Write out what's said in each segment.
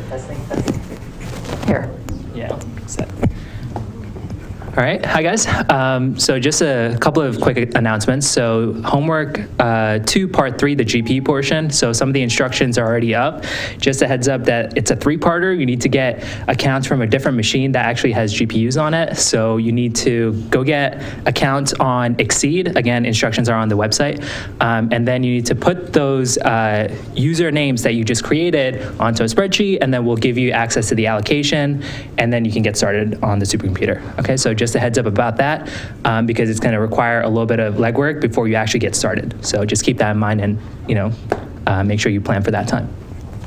Testing, testing. Here. Yeah, set. All right, hi guys. So just a couple of quick announcements. So homework 2, part 3, the GPU portion. So some of the instructions are already up. Just a heads up that it's a 3-parter. You need to get accounts from a different machine that actually has GPUs on it. So you need to go get accounts on Exceed. Again, instructions are on the website. And then you need to put those usernames that you just created onto a spreadsheet, and then we'll give you access to the allocation, and then you can get started on the supercomputer. Okay, so just a heads up about that, because it's going to require a little bit of legwork before you actually get started. So just keep that in mind, and make sure you plan for that time.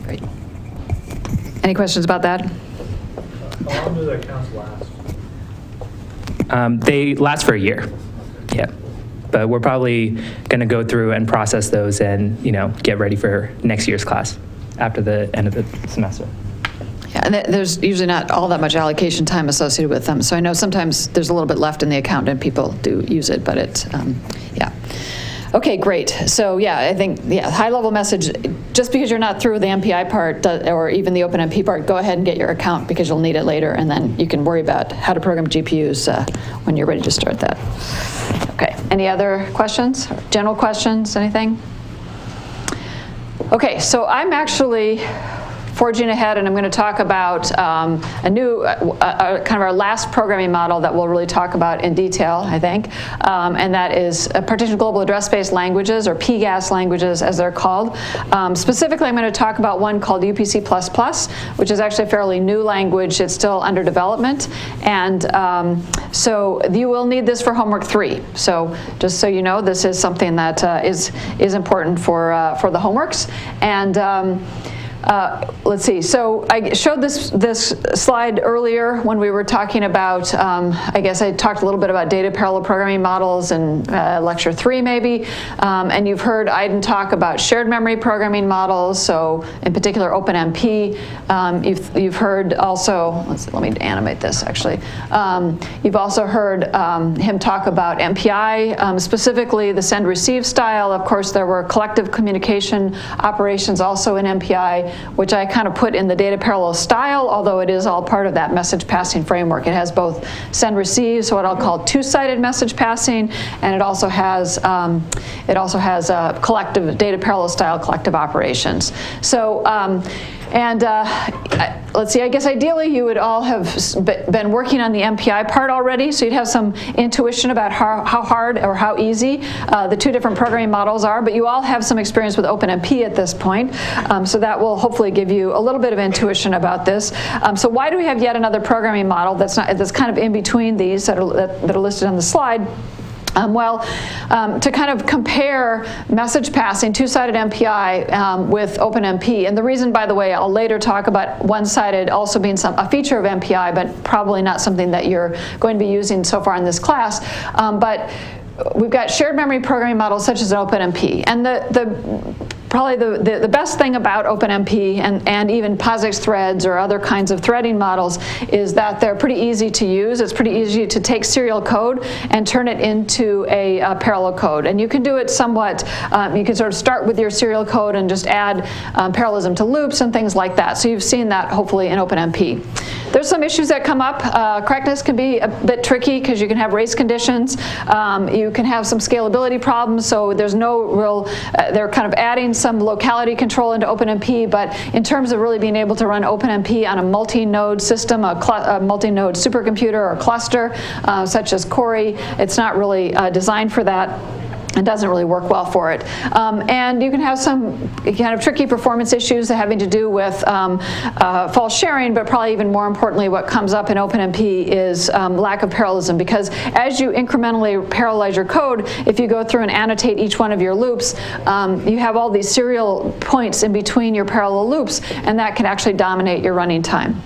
Great. Any questions about that? How long do the accounts last? They last for a year. Yeah, but we're probably going to go through and process those, and get ready for next year's class after the end of the semester. Yeah, and there's usually not all that much allocation time associated with them. So I know sometimes there's a little bit left in the account and people do use it, but it's, yeah. Okay, great. So yeah, I think, high level message, just because you're not through the MPI part or even the OpenMP part, go ahead and get your account because you'll need it later, and then you can worry about how to program GPUs when you're ready to start that. Okay, any other questions? General questions, anything? Okay, so I'm actually forging ahead, and I'm going to talk about a new, kind of our last programming model that we'll really talk about in detail, I think, and that is partition global address-based languages, or PGAS languages as they're called. Specifically, I'm going to talk about one called UPC++, which is actually a fairly new language. It's still under development, and so you will need this for homework 3. So just so you know, this is something that is important for the homeworks. And let's see, so I showed this slide earlier when we were talking about, I guess I talked a little bit about data parallel programming models in lecture 3 maybe, and you've heard Aiden talk about shared memory programming models, so in particular OpenMP. You've heard also, let me animate this actually. You've also heard him talk about MPI, specifically the send-receive style. Of course, there were collective communication operations also in MPI, which I kind of put in the data parallel style, although it is all part of that message passing framework. It has both send-receive, so what I'll call two-sided message passing, and it also has collective data parallel style collective operations. So. Let's see, I guess ideally you would all have been working on the MPI part already, so you'd have some intuition about how hard or how easy the 2 different programming models are, but you all have some experience with OpenMP at this point, so that will hopefully give you a little bit of intuition about this. So why do we have yet another programming model that's kind of in between these that are listed on the slide? To kind of compare message passing, two-sided MPI with OpenMP, and the reason, by the way, I'll later talk about one-sided also being a feature of MPI, but probably not something that you're going to be using so far in this class. But we've got shared memory programming models such as OpenMP, and probably the best thing about OpenMP and even POSIX threads or other kinds of threading models is that they're pretty easy to use. It's pretty easy to take serial code and turn it into a parallel code. And you can do it somewhat, you can sort of start with your serial code and just add parallelism to loops and things like that. So you've seen that hopefully in OpenMP. There's some issues that come up. Correctness can be a bit tricky because you can have race conditions. You can have some scalability problems, so there's no real, they're kind of adding some locality control into OpenMP, but in terms of really being able to run OpenMP on a multi-node system, a multi-node supercomputer or cluster, such as Cori, it's not really designed for that. It doesn't really work well for it. And you can have some kind of tricky performance issues having to do with false sharing, but probably even more importantly, what comes up in OpenMP is lack of parallelism, because as you incrementally parallelize your code, if you go through and annotate each one of your loops, you have all these serial points in between your parallel loops, and that can actually dominate your running time.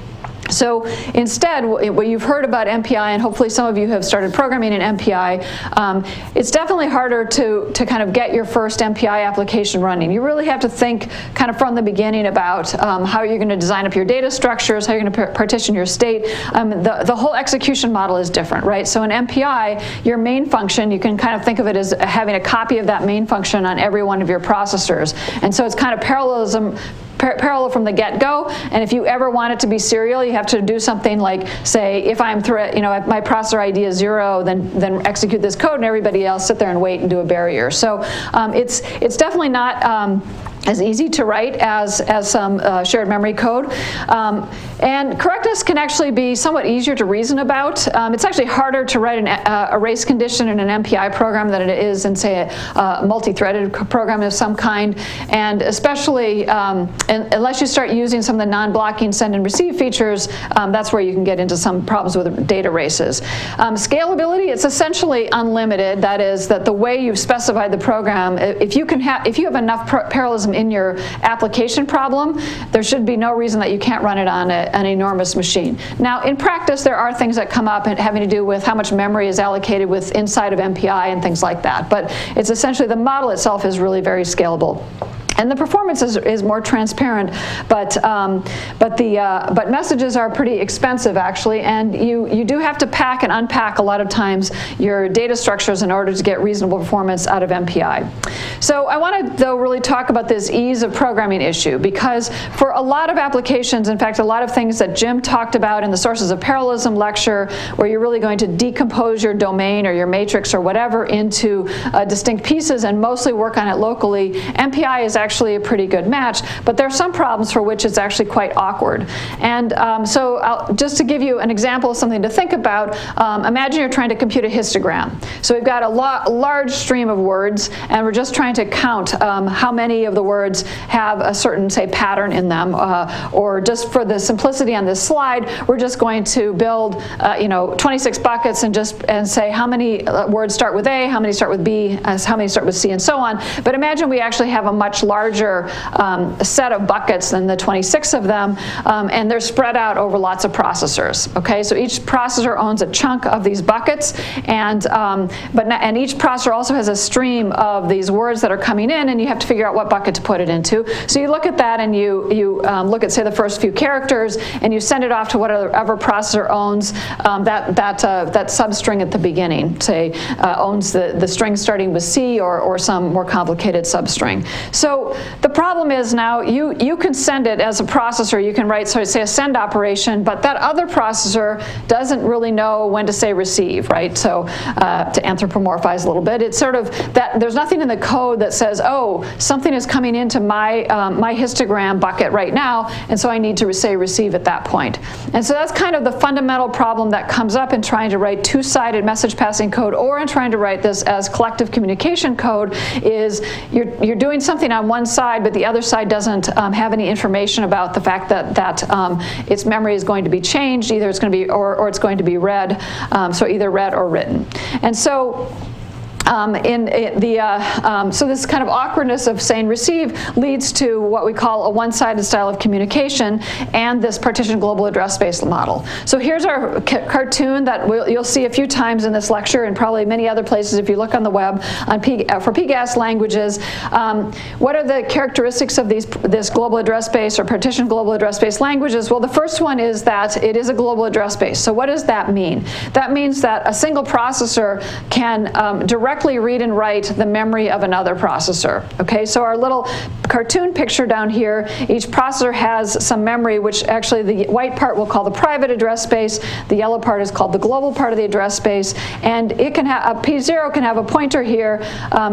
So instead, what you've heard about MPI, and hopefully some of you have started programming in MPI, it's definitely harder to kind of get your first MPI application running. You really have to think kind of from the beginning about how you're going to design up your data structures, how you're going to partition your state. The whole execution model is different, right? So in MPI, your main function, you can kind of think of it as having a copy of that main function on every one of your processors. And so it's kind of parallelism parallel from the get-go, and if you ever want it to be serial, you have to do something like say, if I'm if my processor ID is 0, then execute this code, and everybody else sit there and wait and do a barrier. So it's definitely not as easy to write as some shared memory code. And correctness can actually be somewhat easier to reason about. It's actually harder to write a race condition in an MPI program than it is in, say, a multi-threaded program of some kind. And especially, unless you start using some of the non-blocking send and receive features, that's where you can get into some problems with data races. Scalability, it's essentially unlimited. That is, that the way you've specified the program, if you have enough parallelism in your application problem, there should be no reason that you can't run it on an enormous machine. Now, in practice, there are things that come up having to do with how much memory is allocated inside of MPI and things like that. But it's essentially, the model itself is really very scalable. And the performance is more transparent, but messages are pretty expensive actually, and you do have to pack and unpack a lot of times your data structures in order to get reasonable performance out of MPI. So I want to though really talk about this ease of programming issue, because for a lot of applications, in fact a lot of things that Jim talked about in the Sources of Parallelism lecture, where you're really going to decompose your domain or your matrix or whatever into distinct pieces and mostly work on it locally, MPI is actually a pretty good match, but there are some problems for which it's actually quite awkward. And just to give you an example of something to think about, imagine you're trying to compute a histogram. So we've got a large stream of words, and we're just trying to count how many of the words have a certain, say, pattern in them, or just for the simplicity on this slide, we're just going to build 26 buckets and say how many words start with A, how many start with B, how many start with C, and so on. But imagine we actually have a much larger set of buckets than the 26 of them, and they're spread out over lots of processors. Okay, so each processor owns a chunk of these buckets, and each processor also has a stream of these words that are coming in, and you have to figure out what bucket to put it into. So you look at that, and you look at, say, the first few characters, and you send it off to whatever processor owns that substring at the beginning. Say owns the string starting with C or some more complicated substring. So the problem is now you can send it as a processor. You can write, say, a send operation, but that other processor doesn't really know when to say receive, right? So to anthropomorphize a little bit, it's sort of that there's nothing in the code that says, oh, something is coming into my histogram bucket right now, and so I need to say receive at that point. And so that's kind of the fundamental problem that comes up in trying to write two-sided message passing code, or in trying to write this as collective communication code, is you're doing something on one side, but the other side doesn't have any information about the fact that its memory is going to be changed. Either it's going to be or it's going to be read, so either read or written. And so so this kind of awkwardness of saying receive leads to what we call a one-sided style of communication and this partition global address space model. So here's our cartoon that you'll see a few times in this lecture and probably many other places if you look on the web for PGAS languages. What are the characteristics of this global address space or partition global address space languages? Well, the first one is that it is a global address space. So what does that mean? That means that a single processor can directly read and write the memory of another processor. Okay, so our little cartoon picture down here, each processor has some memory, which actually the white part we'll call the private address space, the yellow part is called the global part of the address space, and it can have, P0 can have a pointer here,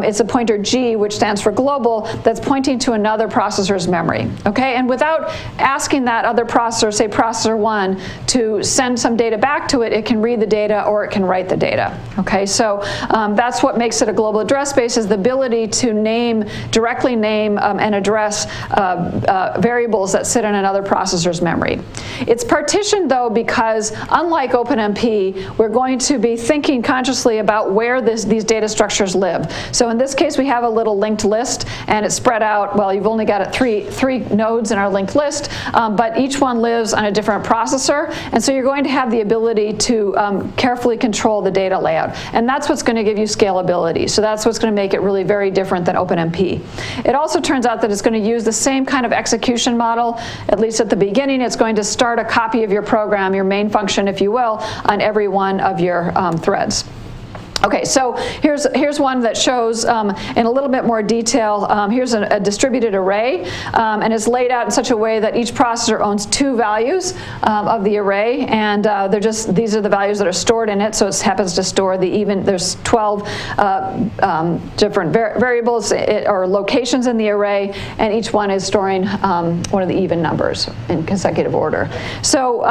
it's a pointer G, which stands for global, that's pointing to another processor's memory. Okay, and without asking that other processor, say processor 1, to send some data back to it, it can read the data or it can write the data. Okay, so that's what makes it a global address space, is the ability to directly name and address variables that sit in another processor's memory. It's partitioned though because, unlike OpenMP, we're going to be thinking consciously about where these data structures live. So in this case we have a little linked list, and it's spread out, well, you've only got three nodes in our linked list, but each one lives on a different processor, and so you're going to have the ability to carefully control the data layout, and that's what's going to give you scalability. So that's what's going to make it really very different than OpenMP. It also turns out that it's going to use the same kind of execution model, at least at the beginning. It's going to start a copy of your program, your main function, if you will, on every one of your threads. Okay, so here's one that shows in a little bit more detail. Here's a distributed array, and it's laid out in such a way that each processor owns 2 values of the array, and these are the values that are stored in it. So it happens to store there's 12 different variables or locations in the array, and each one is storing one of the even numbers in consecutive order. So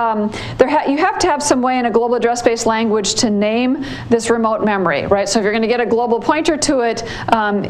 you have to have some way in a global address-based language to name this remote memory. Right? So if you're going to get a global pointer to it,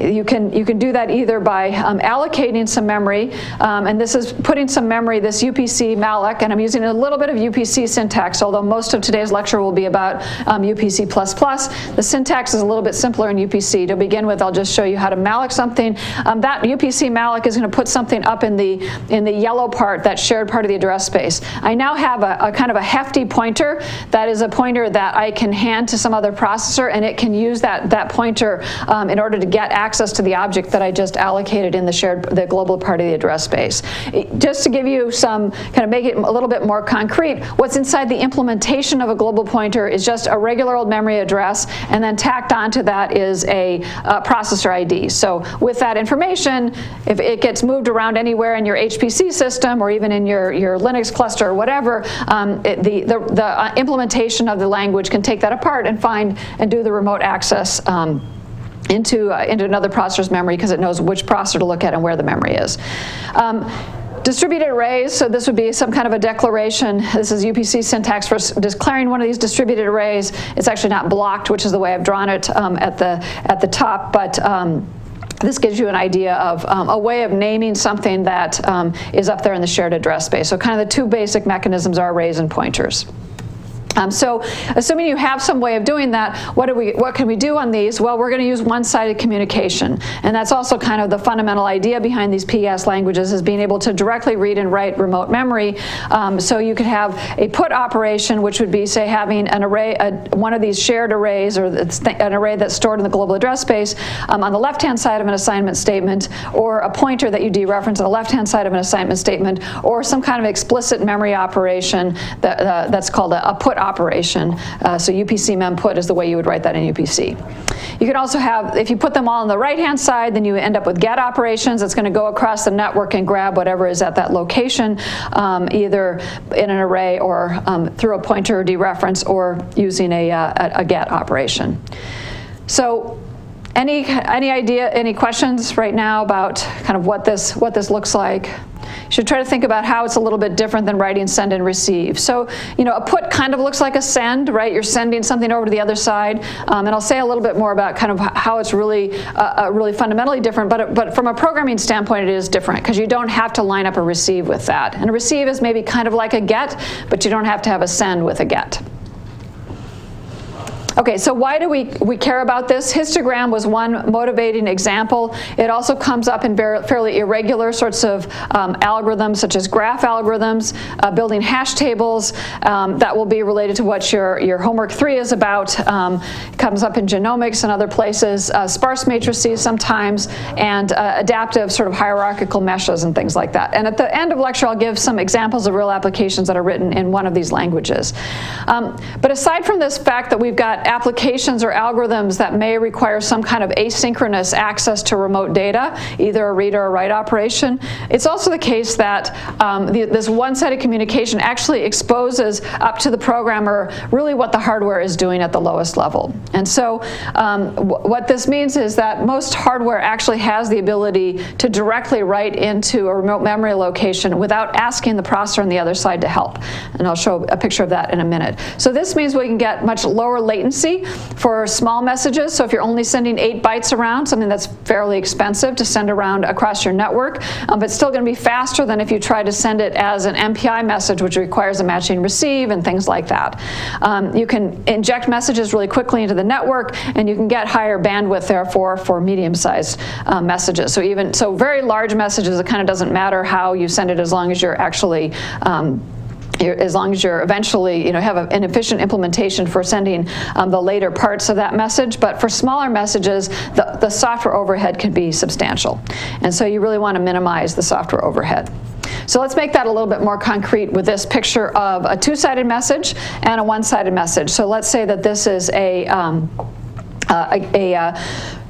you can do that either by allocating some memory, and this is putting some memory, this UPC malloc, and I'm using a little bit of UPC syntax, although most of today's lecture will be about UPC++. The syntax is a little bit simpler in UPC. To begin with, I'll just show you how to malloc something. That UPC malloc is going to put something up in the yellow part, that shared part of the address space. I now have a kind of a hefty pointer that is a pointer that I can hand to some other processor, and it can use that pointer in order to get access to the object that I just allocated in the global part of the address space. Just to give you some, kind of make it a little bit more concrete, what's inside the implementation of a global pointer is just a regular old memory address, and then tacked onto that is a processor ID. So with that information, if it gets moved around anywhere in your HPC system or even in your Linux cluster or whatever, the implementation of the language can take that apart and find and do the remote access into another processor's memory, because it knows which processor to look at and where the memory is. Distributed arrays, so this would be some kind of a declaration. This is UPC syntax for declaring one of these distributed arrays. It's actually not blocked, which is the way I've drawn it at the top, but this gives you an idea of a way of naming something that is up there in the shared address space. So kind of the 2 basic mechanisms are arrays and pointers. So assuming you have some way of doing that, what can we do on these? Well, we're going to use one-sided communication, and that's also kind of the fundamental idea behind these PES languages, is being able to directly read and write remote memory. So you could have a put operation, which would be, say, having an array, one of these shared arrays, or an array that's stored in the global address space on the left-hand side of an assignment statement, or a pointer that you dereference on the left-hand side of an assignment statement, or some kind of explicit memory operation that's called a put operation. So UPC memput is the way you would write that in UPC. You can also have, if you put them all on the right-hand side, then you end up with get operations. It's going to go across the network and grab whatever is at that location, either in an array or through a pointer dereference, or using a get operation. So any idea, any questions right now about kind of what this looks like? You should try to think about how it's a little bit different than writing send and receive. So, a put kind of looks like a send, right? You're sending something over to the other side, and I'll say a little bit more about kind of how it's really fundamentally different, but from a programming standpoint, it is different, because you don't have to line up a receive with that. And a receive is maybe kind of like a get, but you don't have to have a send with a get. Okay, so why do we care about this? Histogram was one motivating example. It also comes up in fairly irregular sorts of algorithms, such as graph algorithms, building hash tables. That will be related to what your homework 3 is about. It comes up in genomics and other places, sparse matrices sometimes, and adaptive sort of hierarchical meshes and things like that. And at the end of lecture, I'll give some examples of real applications that are written in one of these languages. But aside from this fact that we've got applications or algorithms that may require some kind of asynchronous access to remote data, either a read or a write operation, it's also the case that this one-sided communication actually exposes up to the programmer really what the hardware is doing at the lowest level. And so what this means is that most hardware actually has the ability to directly write into a remote memory location without asking the processor on the other side to help. And I'll show a picture of that in a minute. So this means we can get much lower latency for small messages. So if you're only sending 8 bytes around, something that's fairly expensive to send around across your network, but still going to be faster than if you try to send it as an MPI message, which requires a matching receive and things like that. You can inject messages really quickly into the network, and you can get higher bandwidth, therefore, for medium-sized messages. So very large messages, it kind of doesn't matter how you send it, as long as you're actually as long as you're eventually, have an efficient implementation for sending the later parts of that message. But for smaller messages, the software overhead can be substantial. And so you really want to minimize the software overhead. So let's make that a little bit more concrete with this picture of a 2-sided message and a 1-sided message. So let's say that this is a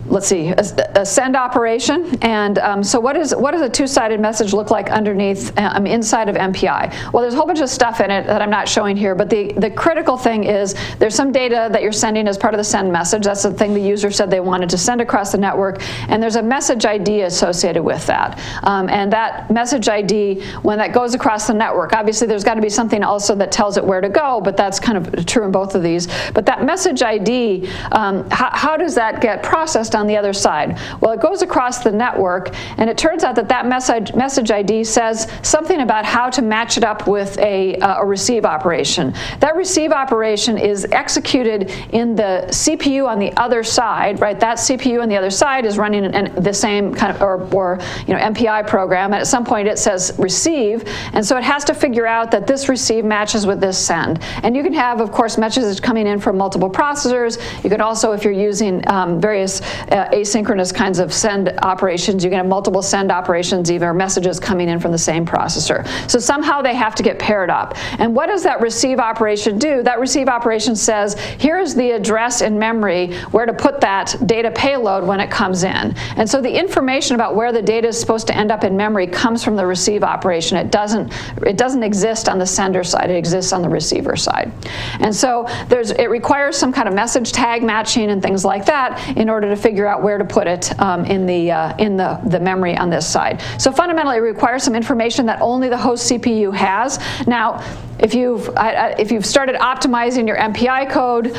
let's see, a send operation. And so what does a two-sided message look like underneath, inside of MPI? Well, there's a whole bunch of stuff in it that I'm not showing here, but the critical thing is there's some data that you're sending as part of the send message. That's the thing the user said they wanted to send across the network, and there's a message ID associated with that. And that message ID, when that goes across the network, obviously there's got to be something also that tells it where to go, but that's kind of true in both of these. But that message ID, how does that get processed on the other side? Well, it goes across the network, and it turns out that that message ID says something about how to match it up with a receive operation. That receive operation is executed in the CPU on the other side, right? That CPU on the other side is running the same kind of, or MPI program, and at some point it says receive, and so it has to figure out that this receive matches with this send. And you can have, of course, messages coming in from multiple processors. You can also, if you're using various asynchronous kinds of send operations, you can have multiple send operations, even messages coming in from the same processor. So somehow they have to get paired up. And what does that receive operation do? That receive operation says, here's the address in memory where to put that data payload when it comes in. And so the information about where the data is supposed to end up in memory comes from the receive operation. It doesn't exist on the sender side. It exists on the receiver side. And so it requires some kind of message tag matching and things like that in order to figure out where to put it in the memory on this side. So fundamentally, it requires some information that only the host CPU has. Now, if you've started optimizing your MPI code,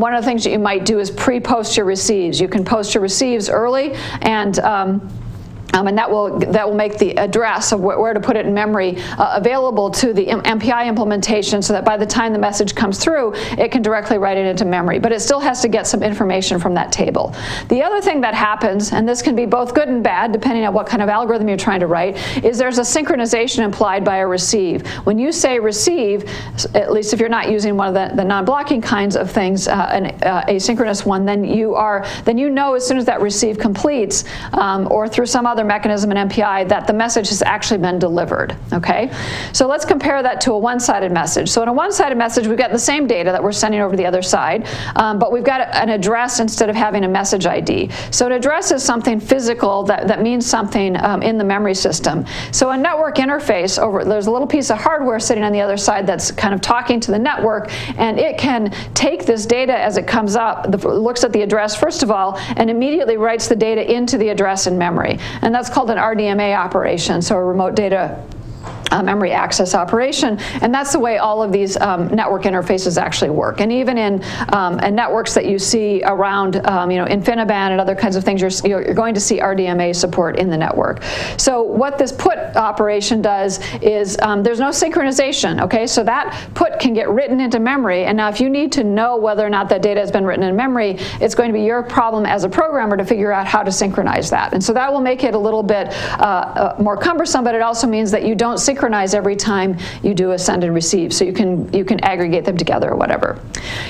one of the things that you might do is pre-post your receives. You can post your receives early, and that will make the address of where to put it in memory available to the MPI implementation, so that by the time the message comes through, it can directly write it into memory. But it still has to get some information from that table. The other thing that happens, and this can be both good and bad depending on what kind of algorithm you're trying to write, is there's a synchronization implied by a receive. When you say receive, at least if you're not using one of the non-blocking kinds of things, an asynchronous one, then you know as soon as that receive completes, or through some other mechanism in MPI, that the message has actually been delivered, okay? So let's compare that to a one-sided message. So in a one-sided message, we've got the same data that we're sending over to the other side, but we've got an address instead of having a message ID. So an address is something physical that means something in the memory system. So a network interface, there's a little piece of hardware sitting on the other side that's kind of talking to the network, and it can take this data as it comes up, looks at the address first of all, and immediately writes the data into the address in memory. And that's called an RDMA operation, so a remote data memory access operation, and that's the way all of these network interfaces actually work. And even in networks that you see around, InfiniBand and other kinds of things, you're going to see RDMA support in the network. So what this put operation does is there's no synchronization. Okay, so that put can get written into memory, and now if you need to know whether or not that data has been written in memory, it's going to be your problem as a programmer to figure out how to synchronize that. And so that will make it a little bit more cumbersome, but it also means that you don't synchronize every time you do a send and receive, so you can aggregate them together or whatever.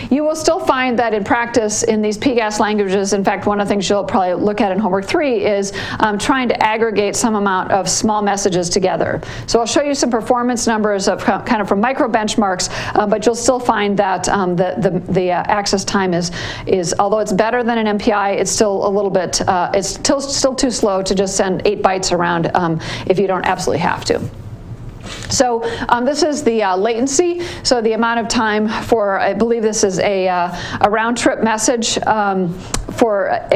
You will still find that in practice in these PGAS languages, in fact, one of the things you'll probably look at in homework 3 is trying to aggregate some amount of small messages together. So I'll show you some performance numbers of kind of from micro benchmarks, but you'll still find that the access time is although it's better than an MPI, it's still a little bit it's still too slow to just send 8 bytes around if you don't absolutely have to. So this is the latency, so the amount of time for, I believe this is a round-trip message for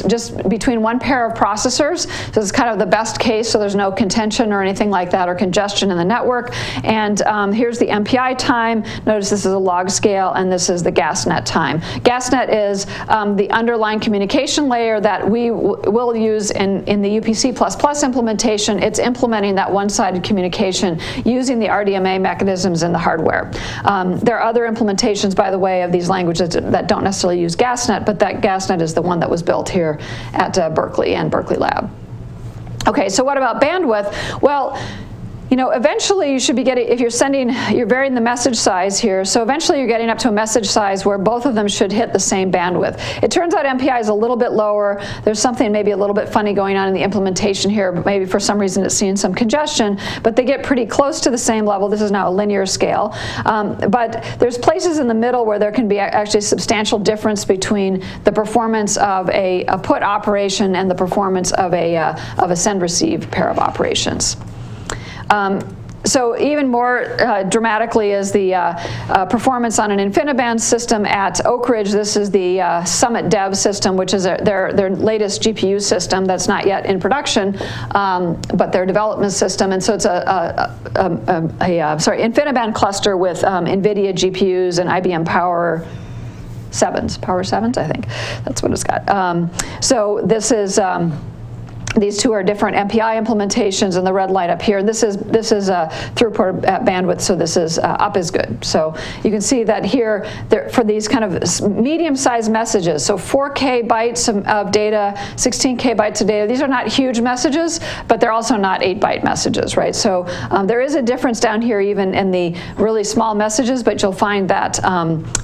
just between one pair of processors. So it's kind of the best case, so there's no contention or anything like that or congestion in the network. And here's the MPI time. Notice this is a log scale, and this is the GasNet time. GasNet is the underlying communication layer that we will use in the UPC++ implementation. It's implementing that one-sided communication using the RDMA mechanisms in the hardware. There are other implementations, by the way, of these languages that don't necessarily use GasNet, but that GasNet is the one that was built here at Berkeley and Berkeley Lab. Okay, so what about bandwidth? Well, you know, eventually you should be getting, if you're varying the message size here, so eventually you're getting up to a message size where both of them should hit the same bandwidth. It turns out MPI is a little bit lower. There's something maybe a little bit funny going on in the implementation here, but maybe for some reason it's seeing some congestion, but they get pretty close to the same level. This is now a linear scale. But there's places in the middle where there can be actually a substantial difference between the performance of a put operation and the performance of a send-receive pair of operations. So even more dramatically is the performance on an InfiniBand system at Oak Ridge. This is the Summit Dev system, which is their latest GPU system that's not yet in production, but their development system. And so it's InfiniBand cluster with NVIDIA GPUs and IBM Power 7s, I think. That's what it's got. So this is these two are different MPI implementations, and the red light up here. This is throughput bandwidth, so this is up is good. So you can see that here for these kind of medium-sized messages, so 4K bytes of data, 16K bytes of data. These are not huge messages, but they're also not 8-byte messages, right? So there is a difference down here even in the really small messages, but you'll find that.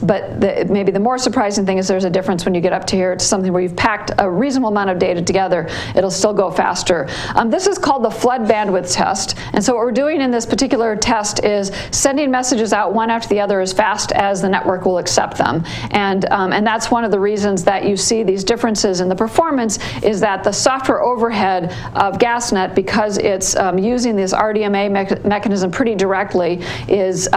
Maybe the more surprising thing is there's a difference when you get up to here. It's something where you've packed a reasonable amount of data together. It'll still go faster. This is called the flood bandwidth test, and so what we're doing in this particular test is sending messages out one after the other as fast as the network will accept them, and that's one of the reasons that you see these differences in the performance is that the software overhead of GasNet, because it's using this RDMA mechanism pretty directly, is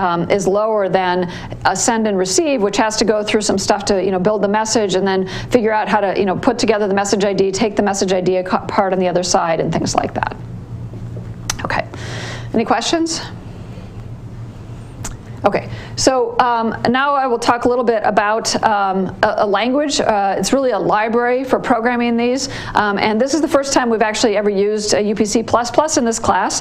lower than a send and receive, which has to go through some stuff to build the message and then figure out how to put together the message ID, take the message ID apart on the other side, and things like that. Okay, any questions? Okay, so now I will talk a little bit about a language. It's really a library for programming these, and this is the first time we've actually ever used UPC++ in this class.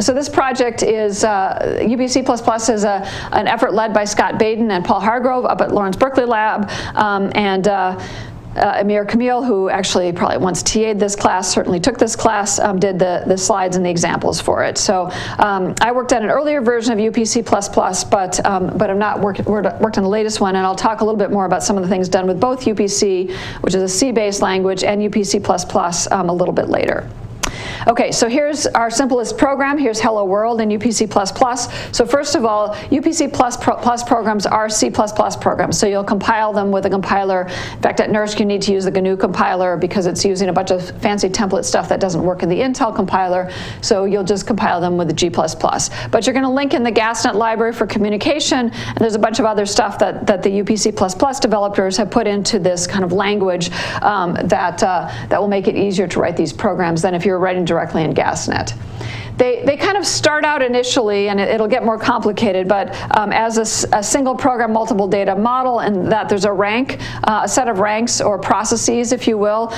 So this project is, UPC++ is an effort led by Scott Baden and Paul Hargrove up at Lawrence Berkeley Lab, Amir Camille, who actually probably once TA'd this class, certainly took this class, did the slides and the examples for it. So I worked on an earlier version of UPC++, but I've not worked on the latest one, and I'll talk a little bit more about some of the things done with both UPC, which is a C-based language, and UPC++ a little bit later. Okay, so here's our simplest program. Here's Hello World in UPC++. So first of all, UPC++ programs are C++ programs. So you'll compile them with a compiler. In fact, at NERSC, you need to use the GNU compiler because it's using a bunch of fancy template stuff that doesn't work in the Intel compiler. So you'll just compile them with the G++. But you're going to link in the GasNet library for communication, and there's a bunch of other stuff that the UPC++ developers have put into this kind of language that will make it easier to write these programs than if you're writing directly in GasNet. They kind of start out initially, and it'll get more complicated, but as a single program multiple data model, and that there's a rank, a set of ranks or processes, if you will.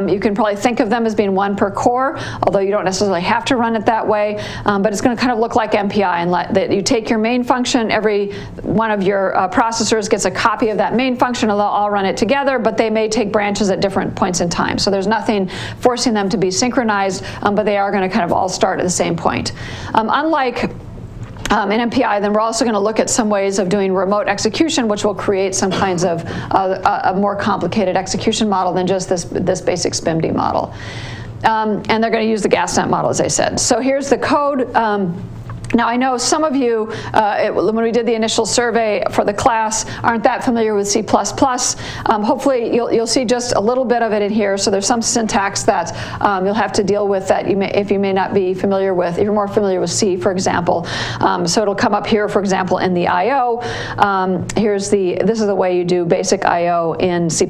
You can probably think of them as being one per core, although you don't necessarily have to run it that way, but it's going to kind of look like MPI, and that you take your main function, every one of your processors gets a copy of that main function, and they'll all run it together, but they may take branches at different points in time. So there's nothing forcing them to be synchronized, but they are going to kind of all start at the same point. Unlike in MPI, then we're also going to look at some ways of doing remote execution, which will create some kinds of a more complicated execution model than just this basic SPMD model. And they're going to use the GasNet model, as I said. So here's the code. Now, I know some of you, when we did the initial survey for the class, aren't that familiar with C++. Hopefully, you'll see just a little bit of it in here. So there's some syntax that you'll have to deal with that if you may not be familiar with, if you're more familiar with C, for example. So it'll come up here, for example, in the I/O. This is the way you do basic I/O in C++.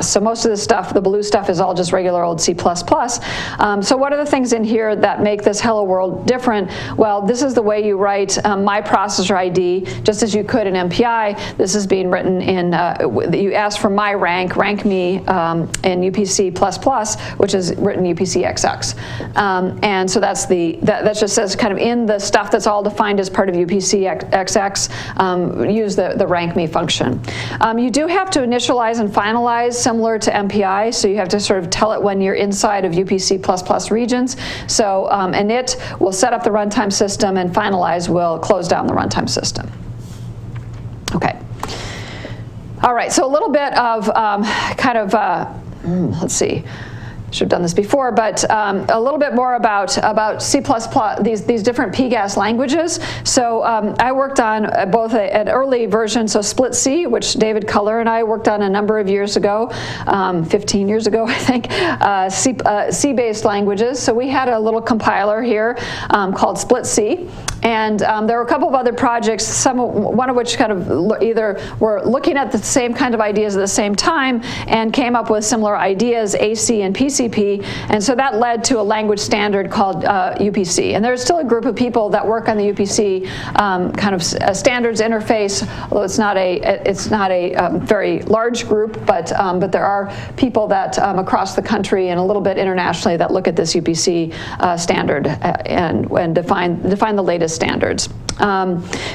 So most of the stuff, the blue stuff, is all just regular old C++. So what are the things in here that make this Hello World different? Well, this is the the way you write my processor ID, just as you could in MPI. This is being written in, you ask for my rank me in UPC++, which is written UPC XX. And so that just says kind of in the stuff that's all defined as part of UPC XX, use the rank me function. You do have to initialize and finalize similar to MPI, so you have to sort of tell it when you're inside of UPC++ regions. So init will set up the runtime system, and finalize will close down the runtime system. Okay. All right, so a little bit of let's see. Should have done this before, but a little bit more about C++, these different PGAS languages. So I worked on both an early version, so Split C, which David Culler and I worked on a number of years ago, 15 years ago, I think, C-based languages. So we had a little compiler here called Split C. And there were a couple of other projects, one of which kind of either were looking at the same kind of ideas at the same time and came up with similar ideas, AC and PCP, and so that led to a language standard called UPC. And there's still a group of people that work on the UPC kind of standards interface, although it's not a very large group, but there are people that across the country and a little bit internationally that look at this UPC standard and define the latest standards.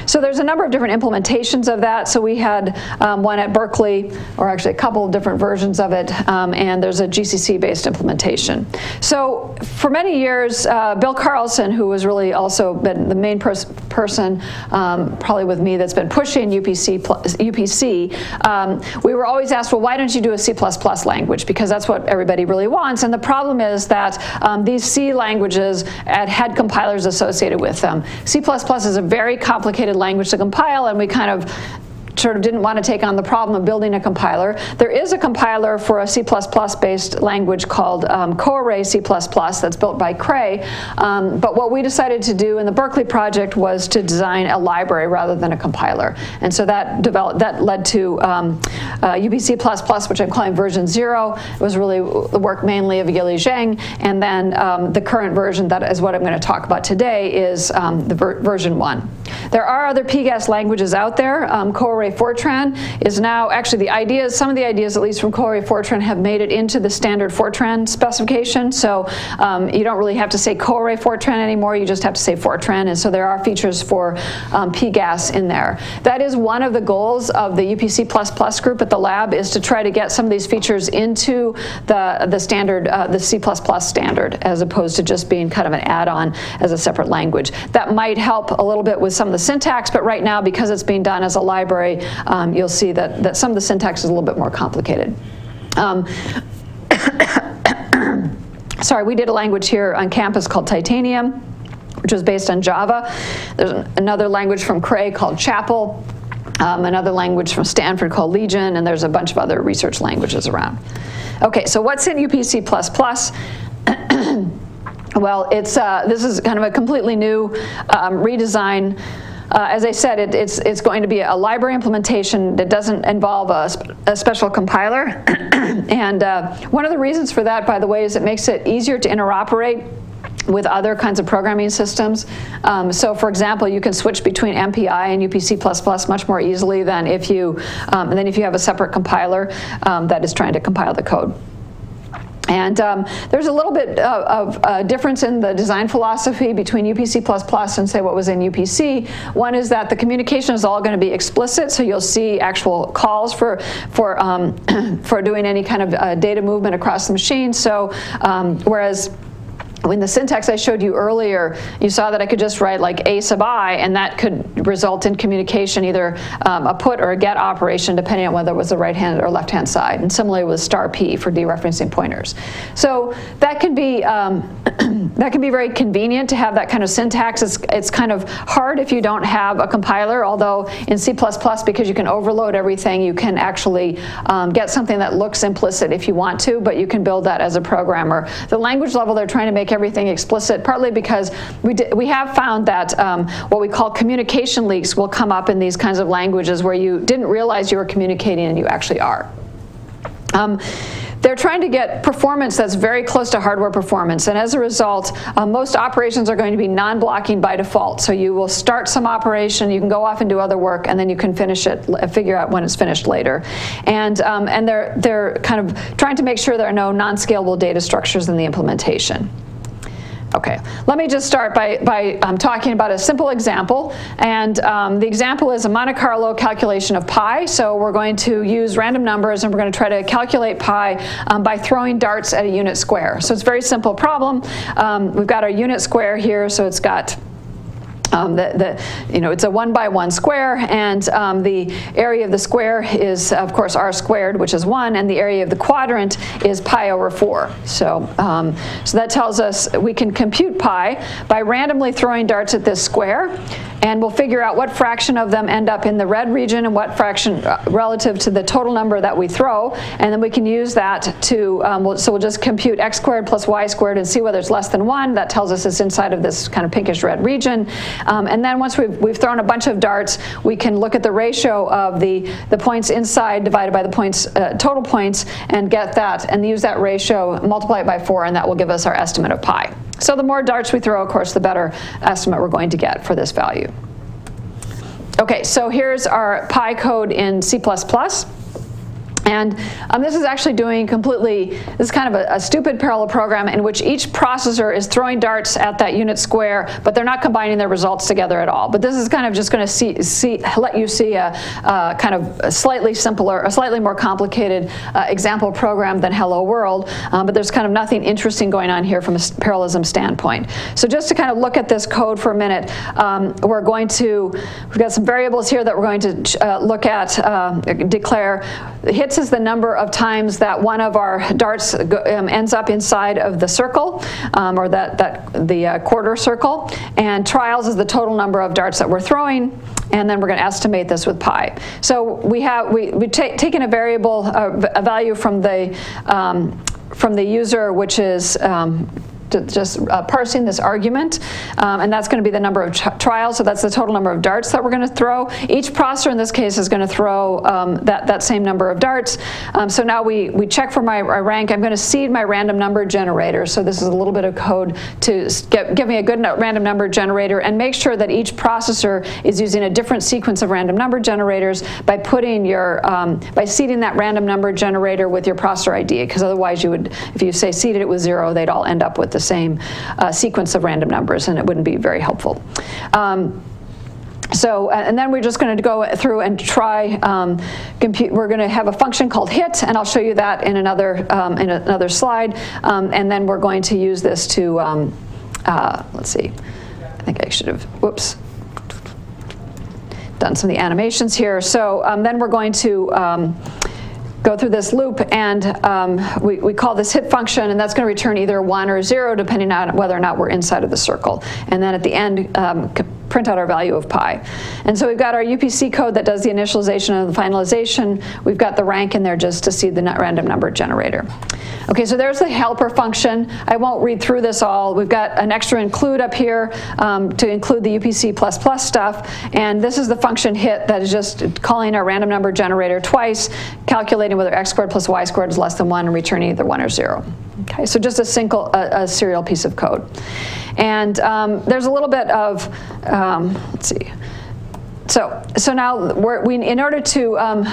So there's a number of different implementations of that. So we had one at Berkeley, or actually a couple of different versions of it, and there's a GCC-based implementation. So for many years, Bill Carlson, who was really also been the main person, probably with me, that's been pushing UPC, we were always asked, well, why don't you do a C++ language? Because that's what everybody really wants. And the problem is that these C languages had compilers associated with them. C++ is a very complicated language to compile, and we kind of sort of didn't want to take on the problem of building a compiler. There is a compiler for a C++-based language called CoArray C++ that's built by Cray, but what we decided to do in the Berkeley project was to design a library rather than a compiler. And so that led to UPC++, which I'm calling version 0. It was really the work mainly of Yili Zheng, and then the current version, that is what I'm going to talk about today, is the version 1. There are other PGAS languages out there. CoArray Fortran is now, actually some of the ideas, at least from CoArray Fortran, have made it into the standard Fortran specification. So you don't really have to say CoArray Fortran anymore, you just have to say Fortran. And so there are features for PGAS in there. That is one of the goals of the UPC++ group at the lab, is to try to get some of these features into the standard, the C++ standard, as opposed to just being kind of an add-on as a separate language. That might help a little bit with some of the syntax, but right now, because it's being done as a library, you'll see that some of the syntax is a little bit more complicated. Sorry, we did a language here on campus called Titanium, which was based on Java. There's another language from Cray called Chapel, another language from Stanford called Legion, and there's a bunch of other research languages around. Okay, so what's in UPC++? Well, this is kind of a completely new redesign. As I said, it's going to be a library implementation that doesn't involve a special compiler. And one of the reasons for that, by the way, is it makes it easier to interoperate with other kinds of programming systems. So for example, you can switch between MPI and UPC++ much more easily than if you have a separate compiler that is trying to compile the code. And there's a little bit of a difference in the design philosophy between UPC++ and say what was in UPC. One is that the communication is all going to be explicit, so you'll see actual calls for doing any kind of data movement across the machine. So whereas in the syntax I showed you earlier, you saw that I could just write like a sub I, and that could result in communication, either a put or a get operation, depending on whether it was the right-hand or left-hand side. And similarly with star P for dereferencing pointers. So that can be very convenient to have that kind of syntax. It's kind of hard if you don't have a compiler, although in C++, because you can overload everything, you can actually get something that looks implicit if you want to, but you can build that as a programmer. The language level, they're trying to make everything explicit, partly because we have found that what we call communication leaks will come up in these kinds of languages where you didn't realize you were communicating and you actually are. they're trying to get performance that's very close to hardware performance, and as a result, most operations are going to be non-blocking by default. So you will start some operation, you can go off and do other work, and then you can finish it, figure out when it's finished later. And they're kind of trying to make sure there are no non-scalable data structures in the implementation. Okay, let me just start by talking about a simple example, and the example is a Monte Carlo calculation of pi. So we're going to use random numbers, and we're going to try to calculate pi by throwing darts at a unit square. So it's a very simple problem. We've got our unit square here, so it's got it's a 1 by 1 square, and the area of the square is, of course, r squared, which is 1, and the area of the quadrant is pi over 4. So, so that tells us we can compute pi by randomly throwing darts at this square, and we'll figure out what fraction of them end up in the red region and what fraction relative to the total number that we throw, and then we can use that to, so we'll just compute x squared plus y squared and see whether it's less than 1. That tells us it's inside of this kind of pinkish red region. And then once we've thrown a bunch of darts, we can look at the ratio of the points inside divided by the points, total points, and get that, and use that ratio, multiply it by 4, and that will give us our estimate of pi. So the more darts we throw, of course, the better estimate we're going to get for this value. Okay, so here's our pi code in C++. And this is actually doing this is kind of a stupid parallel program in which each processor is throwing darts at that unit square, but they're not combining their results together at all. But this is kind of just going to let you see a kind of a slightly simpler, a slightly more complicated example program than Hello World. But there's kind of nothing interesting going on here from a parallelism standpoint. So just to kind of look at this code for a minute, we've got some variables here that we're going to look at, declare. Hits is the number of times that one of our darts ends up inside of the circle, or the quarter circle, and trials is the total number of darts that we're throwing, and then we're going to estimate this with pi. So we've taken a variable, a value from the user, which is just parsing this argument, and that's going to be the number of trials, so that's the total number of darts that we're going to throw. Each processor in this case is going to throw that same number of darts. So now we check for my rank. I'm going to seed my random number generator, so this is a little bit of code to give me a good random number generator, and make sure that each processor is using a different sequence of random number generators by putting your by seeding that random number generator with your processor ID, because otherwise you would, if you say seeded it with 0, they'd all end up with the same sequence of random numbers, and it wouldn't be very helpful. And then we're just going to go through and try compute. We're going to have a function called hit, and I'll show you that in another slide. And then we're going to use this to let's see. I think I should have. Whoops. Done some of the animations here. So then we're going to go through this loop, and we call this hit function, and that's going to return either 1 or 0 depending on whether or not we're inside of the circle. And then at the end, print out our value of pi. And so we've got our UPC code that does the initialization and the finalization. We've got the rank in there just to see the random number generator. Okay, so there's the helper function. I won't read through this all. We've got an extra include up here to include the UPC++ stuff. And this is the function hit that is just calling our random number generator twice, calculating whether x squared plus y squared is less than 1 and returning either 1 or 0. Okay, so just a serial piece of code. And there's a little bit of, let's see. So now, in order to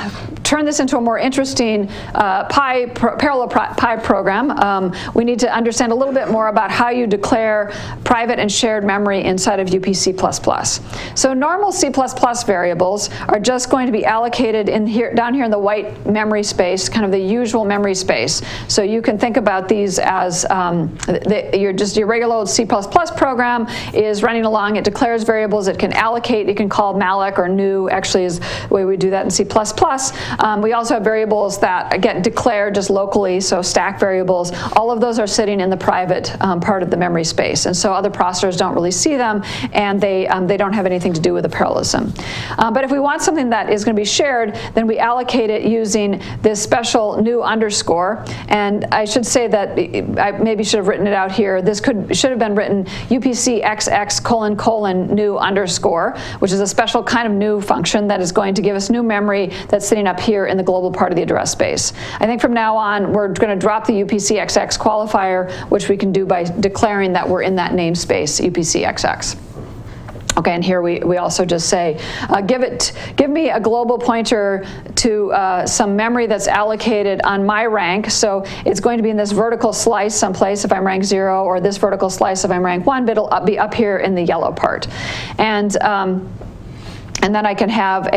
turn this into a more interesting parallel pi program, we need to understand a little bit more about how you declare private and shared memory inside of UPC++. So normal C++ variables are just going to be allocated down here in the white memory space, kind of the usual memory space. So you can think about these as your regular old C++ program is running along. It declares variables. It can allocate. It can call malloc or new, actually is the way we do that in C++. We also have variables that get declared just locally, so stack variables. All of those are sitting in the private part of the memory space, and so other processors don't really see them, and they don't have anything to do with the parallelism. But if we want something that is going to be shared, then we allocate it using this special new underscore. And I should say that I maybe should have written it out here. This should have been written UPC XX : new underscore, which is a special kind of new function that is going to give us new memory that's sitting up here in the global part of the address space. I think from now on, we're going to drop the UPCXX qualifier, which we can do by declaring that we're in that namespace, UPCXX. Okay, and here we also just say, give me a global pointer to some memory that's allocated on my rank. So it's going to be in this vertical slice someplace if I'm rank 0, or this vertical slice if I'm rank 1, but it'll be up here in the yellow part. And then I can have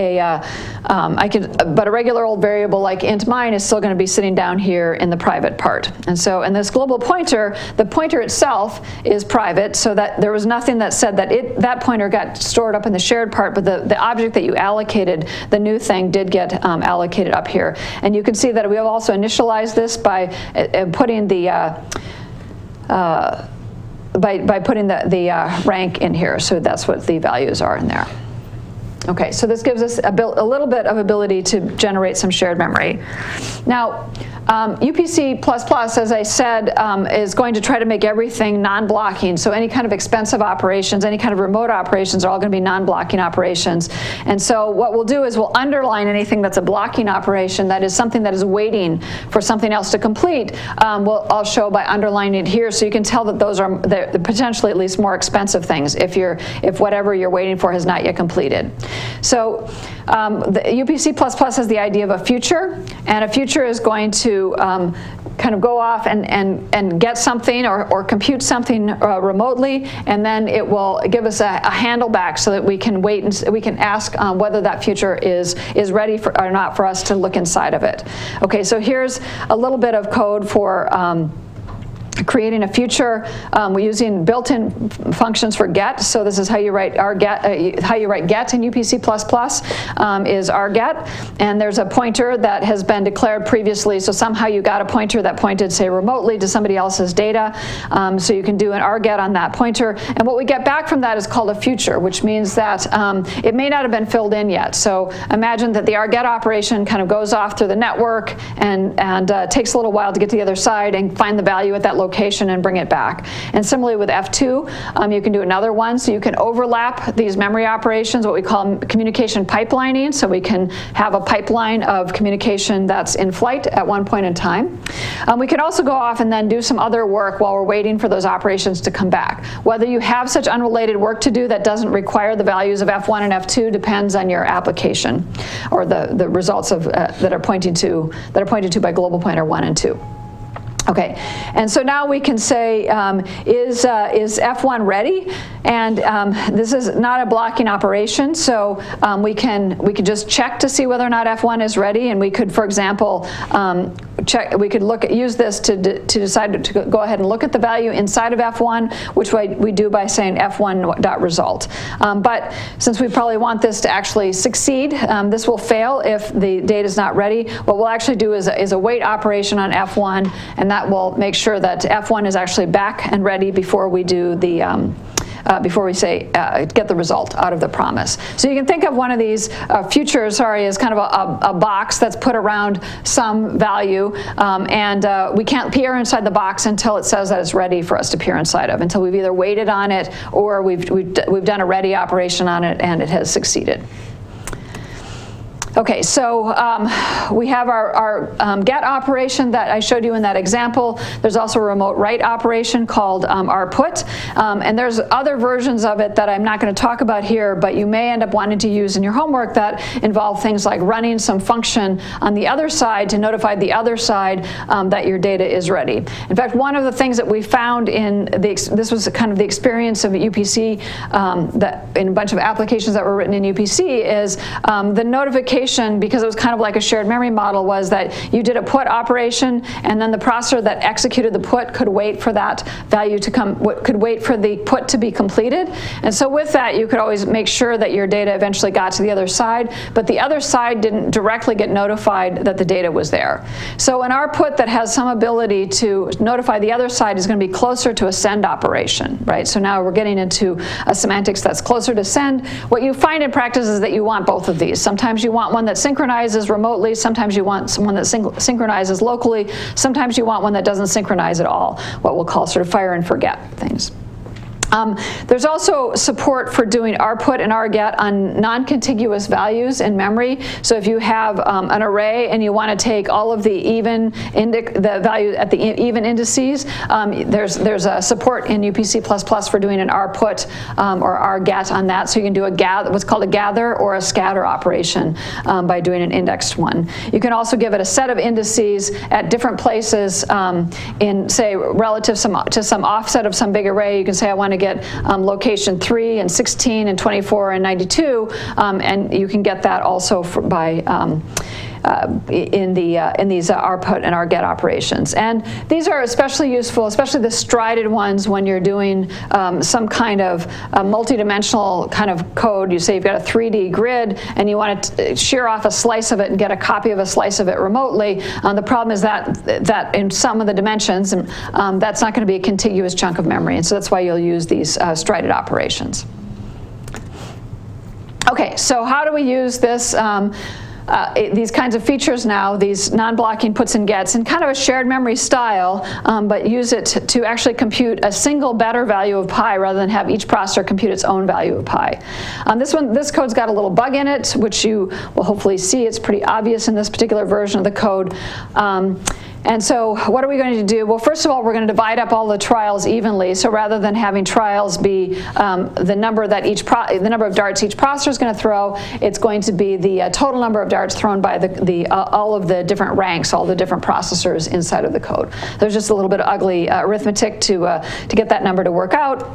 but a regular old variable like int mine is still going to be sitting down here in the private part. And so in this global pointer, the pointer itself is private, so that there was nothing that said that that pointer got stored up in the shared part, but the object that you allocated, the new thing, did get allocated up here. And you can see that we have also initialized this by putting the putting the rank in here. So that's what the values are in there. Okay, so this gives us a little bit of ability to generate some shared memory. Now, UPC++, as I said, is going to try to make everything non-blocking. So any kind of expensive operations, any kind of remote operations are all going to be non-blocking operations. And so what we'll do is we'll underline anything that's a blocking operation, that is something that is waiting for something else to complete. I'll show by underlining it here, so you can tell that those are potentially at least more expensive things if whatever you're waiting for has not yet completed. So the UPC++ has the idea of a future, and a future is going to kind of go off and get something or compute something remotely, and then it will give us a handle back so that we can wait and we can ask whether that future is ready or not for us to look inside of it. Okay, so here's a little bit of code for creating a future using built-in functions for get. So this is how you write get in UPC++, is rget, and there's a pointer that has been declared previously. So somehow you got a pointer that pointed, say, remotely to somebody else's data. So you can do an rget on that pointer, and what we get back from that is called a future, which means that it may not have been filled in yet. So imagine that the rget operation kind of goes off through the network and takes a little while to get to the other side and find the value at that location and bring it back. And similarly with F2, you can do another one. So you can overlap these memory operations, what we call communication pipelining. So we can have a pipeline of communication that's in flight at one point in time. We can also go off and then do some other work while we're waiting for those operations to come back. Whether you have such unrelated work to do that doesn't require the values of F1 and F2 depends on your application, or the results of that are pointed to by global pointer 1 and 2. Okay, and so now we can say, is F1 ready? And this is not a blocking operation, so we could just check to see whether or not F1 is ready, and we could, for example, use this to decide to go ahead and look at the value inside of F1, which we do by saying F1.result. But since we probably want this to actually succeed, this will fail if the data is not ready. What we'll actually do is a wait operation on F1, and that will make sure that F1 is actually back and ready before we do the before we say get the result out of the promise. So you can think of one of these futures, as kind of a box that's put around some value, and we can't peer inside the box until it says that it's ready for us to peer inside of, until we've either waited on it or we've done a ready operation on it and it has succeeded. Okay, so we have our get operation that I showed you in that example. There's also a remote write operation called our put, and there's other versions of it that I'm not going to talk about here, but you may end up wanting to use in your homework that involve things like running some function on the other side to notify the other side that your data is ready. In fact, one of the things that we found this was kind of the experience of UPC, that in a bunch of applications that were written in UPC, is the notification, because it was kind of like a shared memory model, was that you did a put operation, and then the processor that executed the put could wait for that value to come, could wait for the put to be completed. And so with that, you could always make sure that your data eventually got to the other side, but the other side didn't directly get notified that the data was there. So an our put that has some ability to notify the other side is going to be closer to a send operation, right? So now we're getting into a semantics that's closer to send. What you find in practice is that you want both of these. Sometimes you want one that synchronizes remotely, sometimes you want one that synchronizes locally, sometimes you want one that doesn't synchronize at all, what we'll call sort of fire and forget things. There's also support for doing rput and rget on non-contiguous values in memory. So if you have an array and you want to take all of the value at the even indices, there's a support in UPC++ for doing an rput or rget on that. So you can do what's called a gather or a scatter operation by doing an indexed one. You can also give it a set of indices at different places in, say, relative to some offset of some big array. You can say I want to get location 3 and 16 and 24 and 92, and you can get that also by in these rput and rget operations. And these are especially useful, especially the strided ones, when you're doing some kind of multi-dimensional kind of code. You say you've got a 3D grid and you want to shear off a slice of it and get a copy of a slice of it remotely. The problem is that in some of the dimensions, that's not going to be a contiguous chunk of memory, and so that's why you'll use these strided operations. Okay, so how do we use this? These kinds of features now, these non-blocking puts and gets, in kind of a shared memory style, but use it to actually compute a single better value of pi rather than have each processor compute its own value of pi. This code's got a little bug in it, which you will hopefully see. It's pretty obvious in this particular version of the code. And so what are we going to do? Well, first of all, we're going to divide up all the trials evenly. So rather than having trials be the number of darts each processor is going to throw, it's going to be the total number of darts thrown by all of the different ranks, all the different processors inside of the code. There's just a little bit of ugly arithmetic to get that number to work out.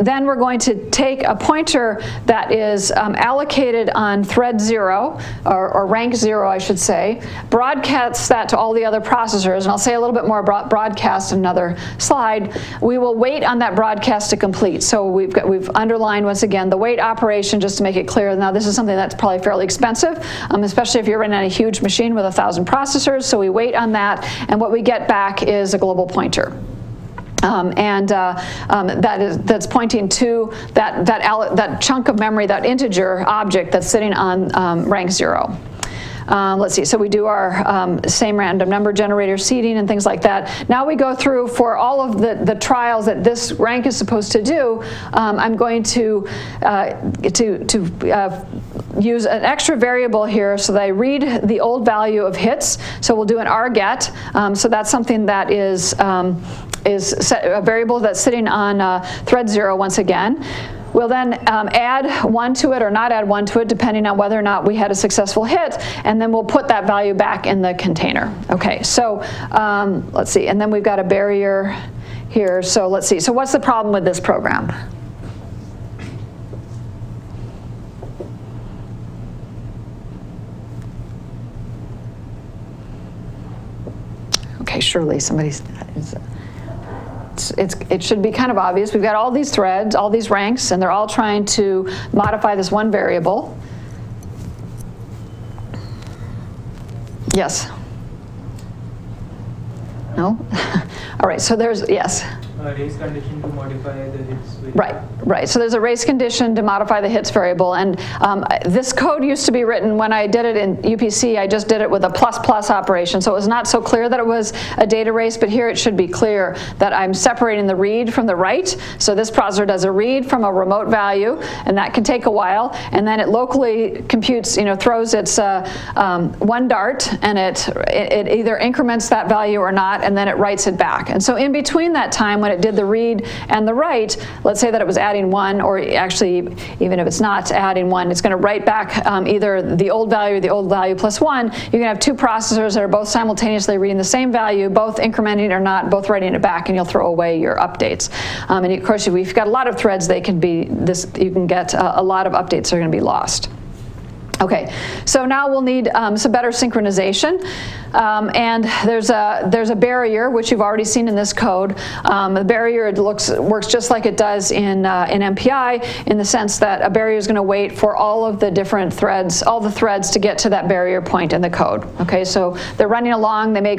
Then we're going to take a pointer that is allocated on thread 0, or rank 0, I should say, broadcast that to all the other processors, and I'll say a little bit more about broadcast in another slide. We will wait on that broadcast to complete. So we've underlined once again the wait operation just to make it clear. Now this is something that's probably fairly expensive, especially if you're running on a huge machine with 1,000 processors. So we wait on that, and what we get back is a global pointer. That's pointing to that chunk of memory, that integer object that's sitting on rank 0. Let's see, so we do our same random number generator seeding and things like that. Now we go through for all of the trials that this rank is supposed to do. I'm going to use an extra variable here so that I read the old value of hits. So we'll do an rget. So that's something that is a variable that's sitting on thread 0 once again. We'll then add 1 to it or not add 1 to it, depending on whether or not we had a successful hit, and then we'll put that value back in the container. Okay, so let's see, and then we've got a barrier here. So let's see, so what's the problem with this program? Okay, surely somebody's... It should be kind of obvious. We've got all these threads, all these ranks, and they're all trying to modify this one variable. Yes? No? All right, so there's, yes? Race condition to modify the hits. Right. So there's a race condition to modify the hits variable, and this code used to be written when I did it in UPC. I just did it with a ++ operation, so it was not so clear that it was a data race. But here it should be clear that I'm separating the read from the write. So this processor does a read from a remote value, and that can take a while, and then it locally computes, throws its one dart, and it either increments that value or not, and then it writes it back. And so in between that time when it did the read and the write, let's say that it was adding 1, or actually even if it's not adding 1, it's going to write back either the old value or the old value +1. You can have 2 processors that are both simultaneously reading the same value, both incrementing or not, both writing it back, and you'll throw away your updates. And of course, if you've got a lot of threads, you can get a lot of updates that are going to be lost. Okay, so now we'll need some better synchronization. And there's a barrier, which you've already seen in this code. The barrier works just like it does in MPI, in the sense that a barrier is going to wait for all of the different threads, all the threads to get to that barrier point in the code. Okay, so they're running along. They may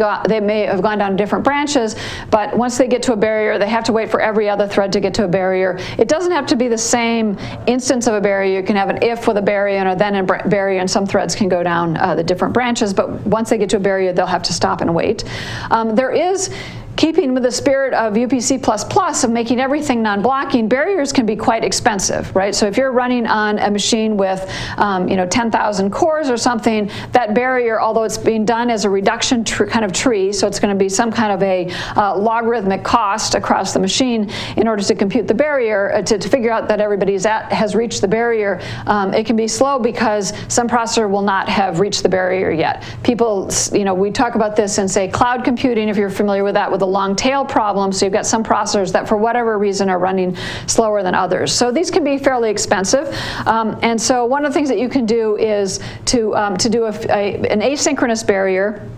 have gone down different branches, but once they get to a barrier, they have to wait for every other thread to get to a barrier. It doesn't have to be the same instance of a barrier. You can have an if with a barrier and a then a barrier, and some threads can go down the different branches, but once they get to a barrier, they'll have to stop and wait. There is keeping with the spirit of UPC++ of making everything non-blocking, barriers can be quite expensive, right? So if you're running on a machine with 10,000 cores or something, that barrier, although it's being done as a reduction kind of tree, so it's going to be some kind of a logarithmic cost across the machine in order to compute the barrier, to figure out that everybody has reached the barrier, it can be slow because some processor will not have reached the barrier yet. People, we talk about this in, say, cloud computing, if you're familiar with that, with a long tail problem. So you've got some processors that for whatever reason are running slower than others. So these can be fairly expensive. And so one of the things that you can do is to do an asynchronous barrier,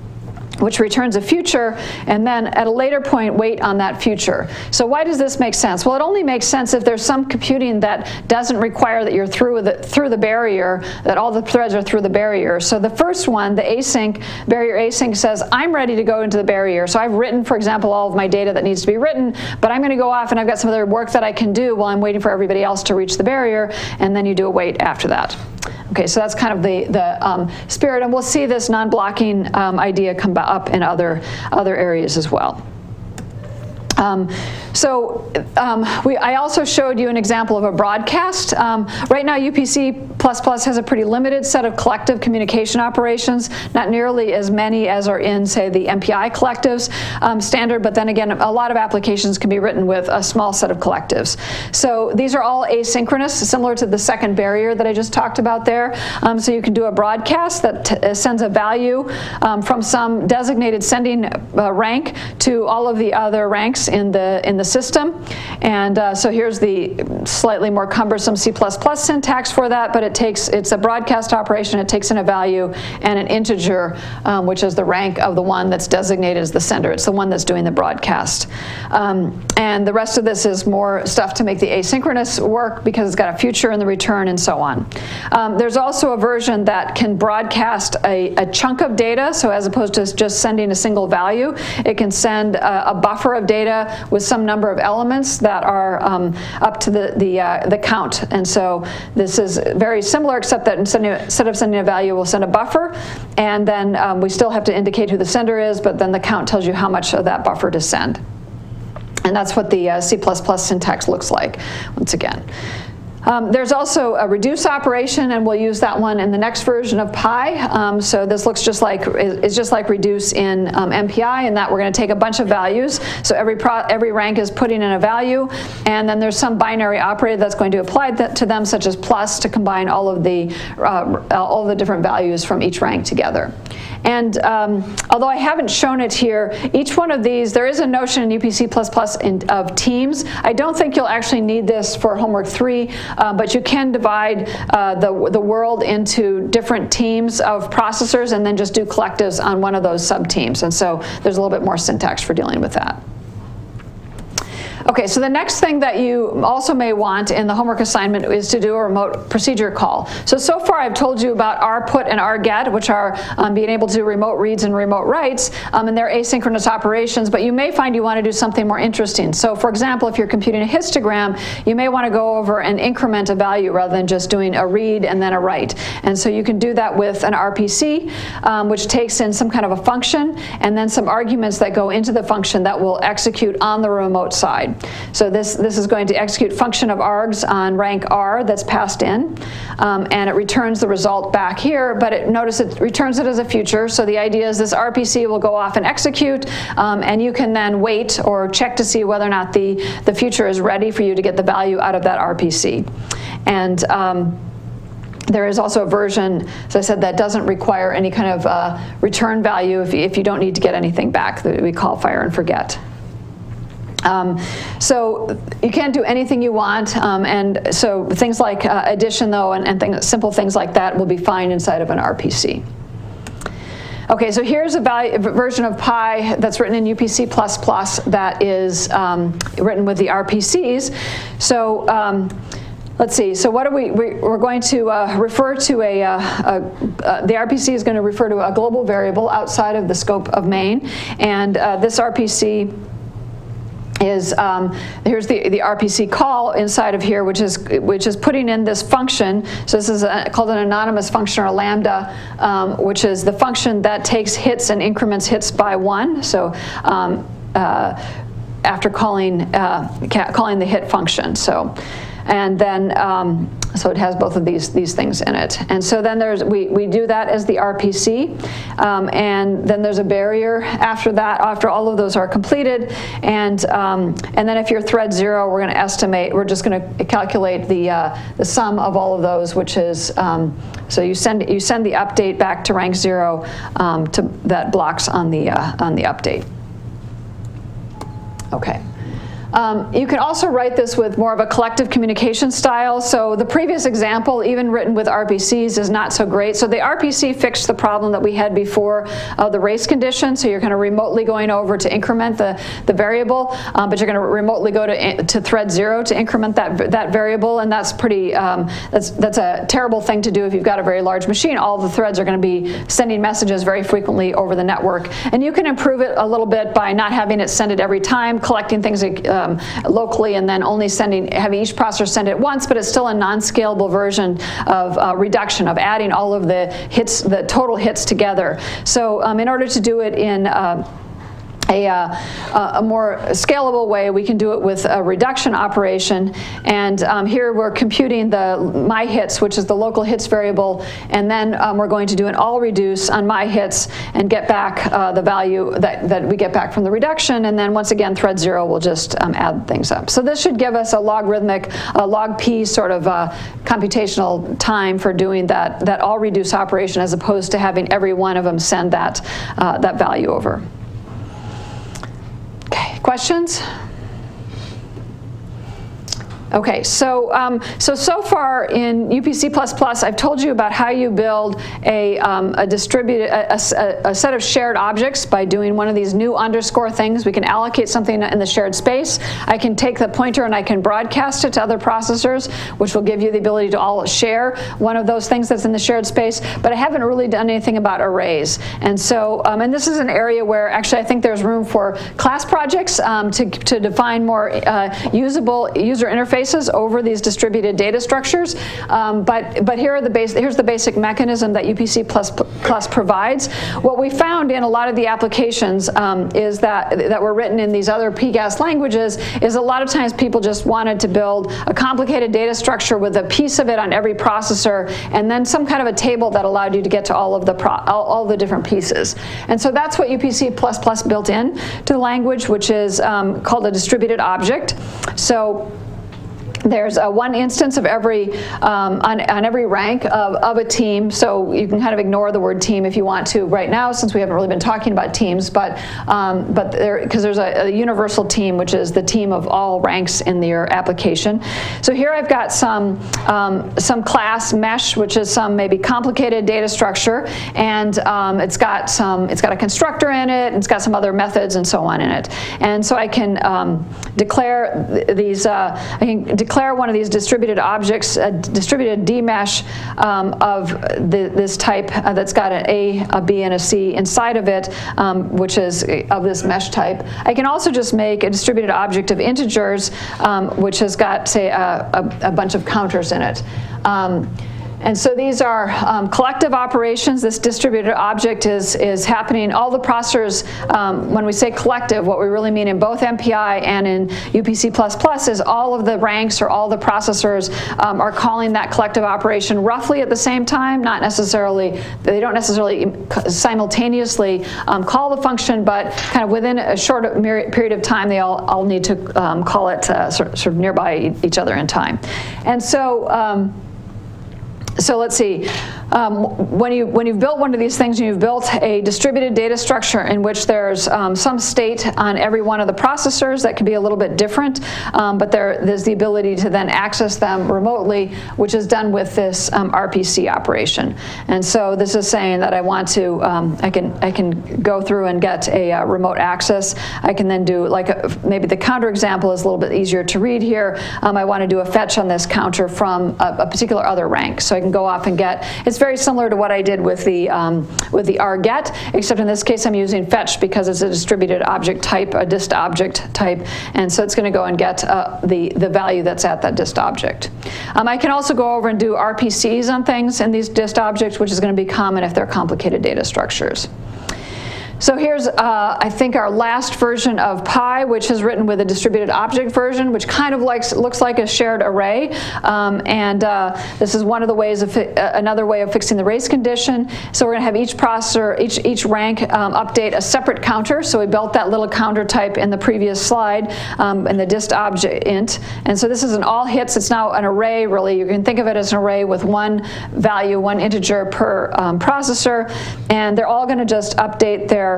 which returns a future, and then at a later point wait on that future. So why does this make sense? Well, it only makes sense if there's some computing that doesn't require that you're through the barrier, that all the threads are through the barrier. So the first one, the async, barrier async, says I'm ready to go into the barrier. So I've written, for example, all of my data that needs to be written, but I'm going to go off and I've got some other work that I can do while I'm waiting for everybody else to reach the barrier, and then you do a wait after that. Okay, so that's kind of the spirit, and we'll see this non-blocking idea come up in other areas as well. I also showed you an example of a broadcast. Right now, UPC++ has a pretty limited set of collective communication operations, not nearly as many as are in, say, the MPI collectives standard, but then again, a lot of applications can be written with a small set of collectives. So these are all asynchronous, similar to the second barrier that I just talked about there. So you can do a broadcast that sends a value from some designated sending rank to all of the other ranks in the system. And so here's the slightly more cumbersome C++ syntax for that, but it's a broadcast operation. It takes in a value and an integer, which is the rank of the one that's designated as the sender. It's the one that's doing the broadcast. And the rest of this is more stuff to make the asynchronous work because it's got a future in the return and so on. There's also a version that can broadcast a chunk of data, so as opposed to just sending a single value, it can send a buffer of data with some number of elements that are up to the count. And so this is very similar, except that instead of sending a value, we'll send a buffer, and then we still have to indicate who the sender is, but then the count tells you how much of that buffer to send. And that's what the C++ syntax looks like, once again. There's also a reduce operation, and we'll use that one in the next version of Pi. So this looks just like reduce in MPI, in that we're going to take a bunch of values. So every rank is putting in a value, and then there's some binary operator that's going to apply to them, such as plus, to combine all of the different values from each rank together. And although I haven't shown it here, each one of these, there is a notion in UPC++ of teams. I don't think you'll actually need this for homework 3, but you can divide the world into different teams of processors and then just do collectives on one of those subteams. And so there's a little bit more syntax for dealing with that. Okay, so the next thing that you also may want in the homework assignment is to do a remote procedure call. So far I've told you about rput and rget, which are being able to do remote reads and remote writes, and they're asynchronous operations, but you may find you want to do something more interesting. So for example, if you're computing a histogram, you may want to go over and increment a value rather than just doing a read and then a write. And so you can do that with an RPC, which takes in some kind of a function, and then some arguments that go into the function that will execute on the remote side. So this is going to execute function of args on rank R that's passed in, and it returns the result back here, but notice it returns it as a future. So the idea is this RPC will go off and execute, and you can then wait or check to see whether or not the future is ready for you to get the value out of that RPC. And there is also a version, as I said, that doesn't require any kind of return value if you don't need to get anything back, that we call fire and forget. So you can't do anything you want, and so things like addition, though, and simple things like that will be fine inside of an RPC. Okay, so here's a version of Pi that's written in UPC++ that is written with the RPCs. So let's see, so what are we're going to refer to the RPC is going to refer to a global variable outside of the scope of main, and this RPC is here's the RPC call inside of here, which is putting in this function. So this is called an anonymous function, or a lambda, which is the function that takes hits and increments hits by 1. So after calling the hit function. So, and then so it has both of these things in it. And so then we do that as the RPC, and then there's a barrier after that, after all of those are completed, and then if you're thread 0, we're going to estimate. We're just going to calculate the sum of all of those, which is so you send the update back to rank 0 that blocks on the update. Okay. You can also write this with more of a collective communication style. So the previous example, even written with RPCs, is not so great. So the RPC fixed the problem that we had before the race condition. So you're kind of remotely going over to increment the variable, but you're going to remotely go to thread 0 to increment that variable, and that's pretty that's a terrible thing to do if you've got a very large machine. All the threads are going to be sending messages very frequently over the network, and you can improve it a little bit by not having it send it every time, collecting things locally, and then only having each processor send it once, but it's still a non-scalable version of reduction, of adding all of the hits, the total hits together. So in order to do it in a more scalable way, we can do it with a reduction operation, and here we're computing the my hits, which is the local hits variable, and then we're going to do an all reduce on my hits and get back the value that we get back from the reduction, and then once again thread 0 will just add things up. So this should give us a logarithmic, log p sort of computational time for doing that all reduce operation, as opposed to having every one of them send that value over. Okay, questions? Okay, so so far in UPC++, I've told you about how you build a distributed, a set of shared objects by doing one of these new underscore things. We can allocate something in the shared space. I can take the pointer and I can broadcast it to other processors, which will give you the ability to all share one of those things that's in the shared space. But I haven't really done anything about arrays. And so, and this is an area where actually I think there's room for class projects to define more usable user interfaces over these distributed data structures, but here's the basic mechanism that UPC++ provides. What we found in a lot of the applications is that were written in these other PGAS languages is a lot of times people just wanted to build a complicated data structure with a piece of it on every processor, and then some kind of a table that allowed you to get to all of the different pieces. And so that's what UPC++ built in to the language, which is called a distributed object. So there's one instance of every on every rank of a team, so you can kind of ignore the word team if you want to right now, since we haven't really been talking about teams. But because there's a universal team, which is the team of all ranks in your application. So here I've got some class mesh, which is some maybe complicated data structure, and it's got a constructor in it, and it's got some other methods and so on in it. And so I can declare these. I can declare one of these distributed objects, a distributed D-mesh of this type that's got an A, a B, and a C inside of it, which is of this mesh type. I can also just make a distributed object of integers, which has got, say, a bunch of counters in it. And so these are collective operations. This distributed object is happening. All the processors, when we say collective, what we really mean in both MPI and in UPC++ is all of the ranks or all the processors are calling that collective operation roughly at the same time. Not necessarily, they don't necessarily simultaneously call the function, but kind of within a short period of time, they all need to call it sort of nearby each other in time. And so. So let's see, when you've built one of these things and you've built a distributed data structure in which there's some state on every one of the processors that can be a little bit different, but there's the ability to then access them remotely, which is done with this RPC operation. And so this is saying that I want to, I can go through and get a remote access. I can then do, like maybe the counter example is a little bit easier to read here. I want to do a fetch on this counter from a particular other rank. So I can go off and get, it's very similar to what I did with the rget, except in this case I'm using fetch because it's a distributed object type, a dist object type, and so it's going to go and get the value that's at that dist object. I can also go over and do RPCs on things in these dist objects, which is going to be common if they're complicated data structures. So here's, I think, our last version of Pi, which is written with a distributed object version, which kind of looks like a shared array. This is one of the ways of another way of fixing the race condition. So we're going to have each processor, each rank update a separate counter. So we built that little counter type in the previous slide in the dist object int. And so this is an all hits. It's now an array, really. You can think of it as an array with one value, one integer per processor, and they're all going to just update their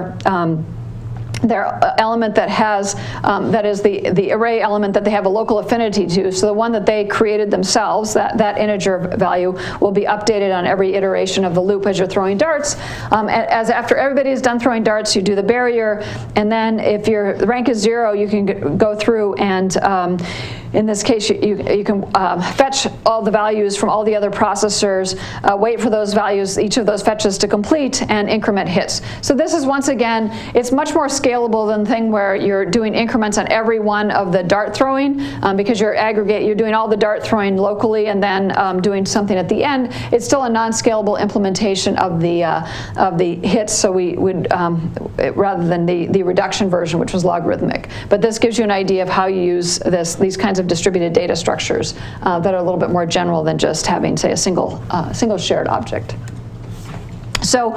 element that has, that is the array element that they have a local affinity to. So the one that they created themselves, that integer value, will be updated on every iteration of the loop as you're throwing darts. As after everybody's done throwing darts, you do the barrier, and then if your rank is 0, you can go through and in this case, you can fetch all the values from all the other processors, wait for those values, each of those fetches to complete, and increment hits. So this is, once again, it's much more scalable than the thing where you're doing increments on every one of the dart throwing, because you're doing all the dart throwing locally and then doing something at the end. It's still a non-scalable implementation of the hits, so we would, rather than the reduction version, which was logarithmic. But this gives you an idea of how you use these kinds of distributed data structures that are a little bit more general than just having, say, a single shared object. So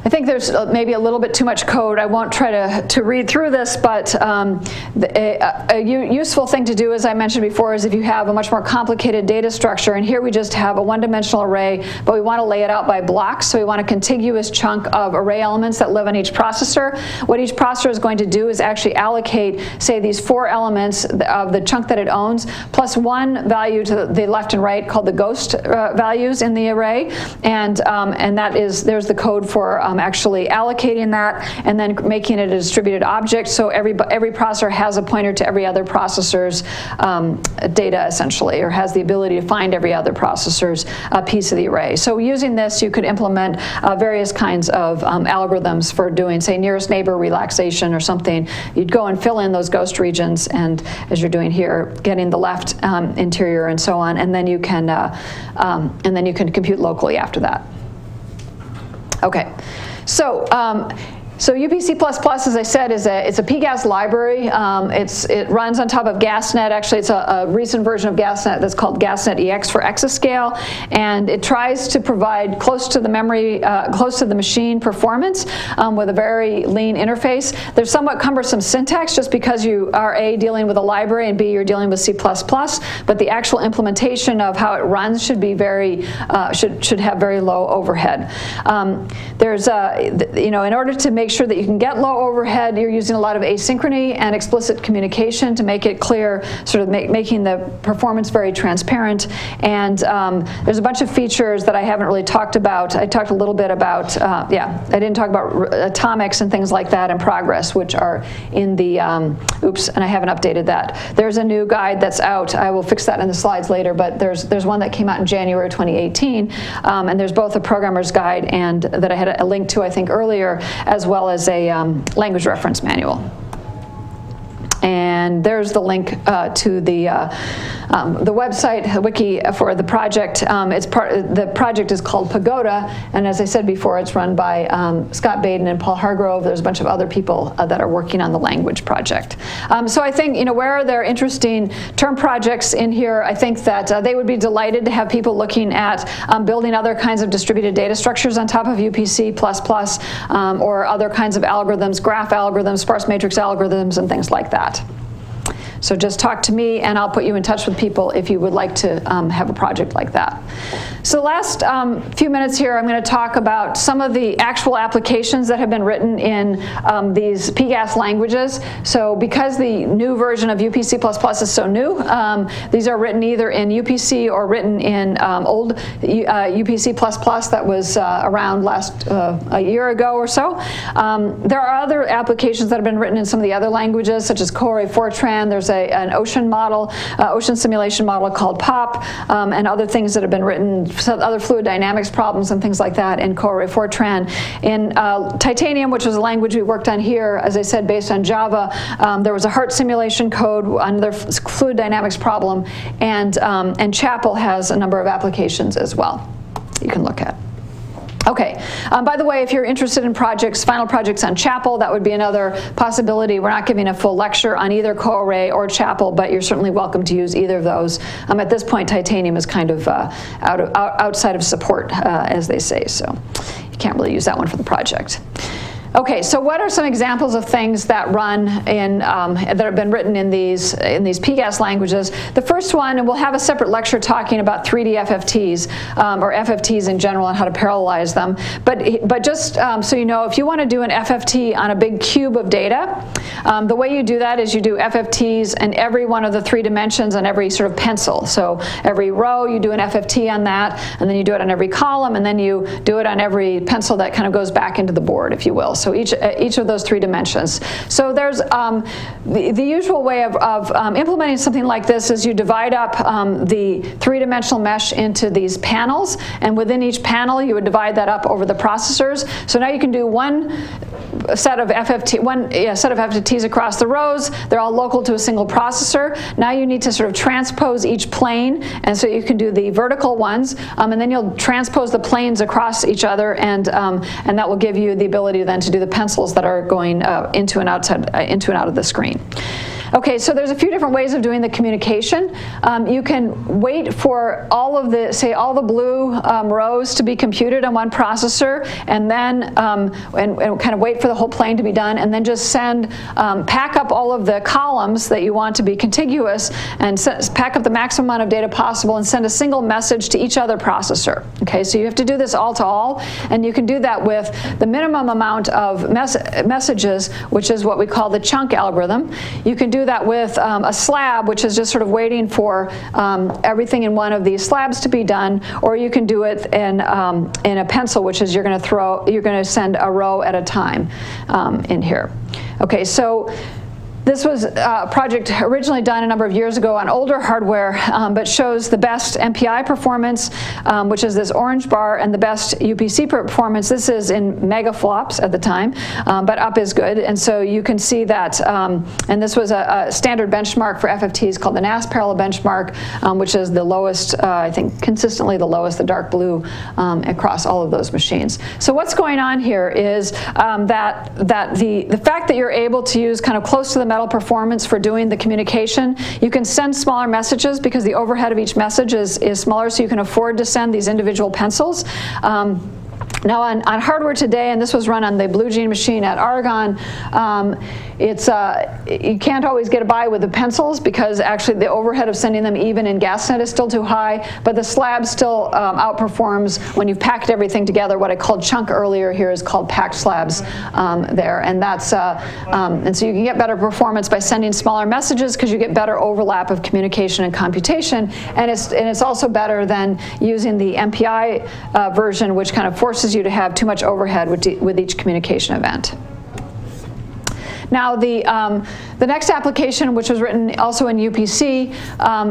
I think there's maybe a little bit too much code. I won't try to read through this, but a useful thing to do, as I mentioned before, is if you have a much more complicated data structure, and here we just have a one-dimensional array, but we want to lay it out by blocks, so we want a contiguous chunk of array elements that live on each processor. What each processor is going to do is actually allocate, say, these 4 elements of the chunk that it owns, plus one value to the left and right called the ghost values in the array, and that is, there's the code for actually allocating that and then making it a distributed object, so every processor has a pointer to every other processor's data, essentially, or has the ability to find every other processor's piece of the array. So using this, you could implement various kinds of algorithms for doing, say, nearest neighbor relaxation or something. You'd go and fill in those ghost regions, and as you're doing here, getting the left interior and so on, and then you can compute locally after that. Okay, so UPC++, as I said, it's a PGAS library. It runs on top of GasNet. Actually, it's a recent version of GasNet that's called GasNet EX for exascale, and it tries to provide close to the memory, close to the machine performance with a very lean interface. There's somewhat cumbersome syntax just because you are A, dealing with a library, and B, you're dealing with C++, but the actual implementation of how it runs should be should have very low overhead. In order to make sure that you can get low overhead, you're using a lot of asynchrony and explicit communication to make it clear, sort of making the performance very transparent. And there's a bunch of features that I haven't really talked about. I talked a little bit about, I didn't talk about atomics and things like that in progress, which are in the, oops, and I haven't updated that. There's a new guide that's out. I will fix that in the slides later, but there's one that came out in January 2018, and there's both a programmer's guide and that I had a link to, I think, earlier, as well as a language reference manual. And there's the link to the website, the wiki for the project. The project is called Pagoda, and as I said before, it's run by Scott Baden and Paul Hargrove. There's a bunch of other people that are working on the language project. So I think, where there are interesting term projects in here, I think that they would be delighted to have people looking at building other kinds of distributed data structures on top of UPC++, or other kinds of algorithms, graph algorithms, sparse matrix algorithms, and things like that. So just talk to me, and I'll put you in touch with people if you would like to have a project like that. So the last few minutes here, I'm going to talk about some of the actual applications that have been written in these PGAS languages. So because the new version of UPC++ is so new, these are written either in UPC or written in old UPC++ that was around a year ago or so. There are other applications that have been written in some of the other languages, such as Core Fortran. There's an ocean model, ocean simulation model called POP, and other things that have been written, other fluid dynamics problems and things like that in Core Fortran. In Titanium, which was a language we worked on here, as I said, based on Java, there was a heart simulation code, another fluid dynamics problem, and Chapel has a number of applications as well you can look at. Okay, by the way, if you're interested in projects, final projects on Chapel, that would be another possibility. We're not giving a full lecture on either CoArray or Chapel, but you're certainly welcome to use either of those. At this point, Titanium is kind of outside of support, as they say, so you can't really use that one for the project. Okay, so what are some examples of things that run in that have been written in these PGAS languages? The first one, and we'll have a separate lecture talking about 3D FFTs or FFTs in general and how to parallelize them. But just so you know, if you want to do an FFT on a big cube of data, the way you do that is you do FFTs in every one of the 3 dimensions on every sort of pencil. So every row you do an FFT on that, and then you do it on every column, and then you do it on every pencil that kind of goes back into the board, if you will. So each of those 3 dimensions. So there's the usual way of implementing something like this is you divide up the 3-dimensional mesh into these panels, and within each panel you would divide that up over the processors. So now you can do one set of FFTs across the rows. They're all local to a single processor. Now you need to sort of transpose each plane, and so you can do the vertical ones, and then you'll transpose the planes across each other, and that will give you the ability then to do the pencils that are going into and out of the screen. Okay, so there's a few different ways of doing the communication. You can wait for all of the, say, all the blue rows to be computed on one processor, and then and kind of wait for the whole plane to be done, and then just send, pack up all of the columns that you want to be contiguous, and pack up the maximum amount of data possible, and send a single message to each other processor. Okay, so you have to do this all to all, and you can do that with the minimum amount of messages, which is what we call the chunk algorithm. You can do that with a slab, which is just sort of waiting for everything in one of these slabs to be done, or you can do it in a pencil, which is you're going to send a row at a time in here. Okay, so this was a project originally done a number of years ago on older hardware, but shows the best MPI performance, which is this orange bar, and the best UPC performance. This is in megaflops at the time, but up is good. And so you can see that, and this was a standard benchmark for FFTs called the NAS parallel benchmark, which is the lowest, I think consistently the lowest, the dark blue, across all of those machines. So what's going on here is that the fact that you're able to use kind of close to the metal performance for doing the communication. You can send smaller messages because the overhead of each message is smaller, so you can afford to send these individual pencils. Now on hardware today, and this was run on the Blue Gene machine at Oregon, you can't always get by with the pencils because actually the overhead of sending them even in GasNet is still too high, but the slab still outperforms when you've packed everything together. What I called chunk earlier here is called packed slabs there, and that's and so you can get better performance by sending smaller messages because you get better overlap of communication and computation, and it's also better than using the MPI version, which kind of forces you to have too much overhead with each communication event. Now the next application, which was written also in UPC,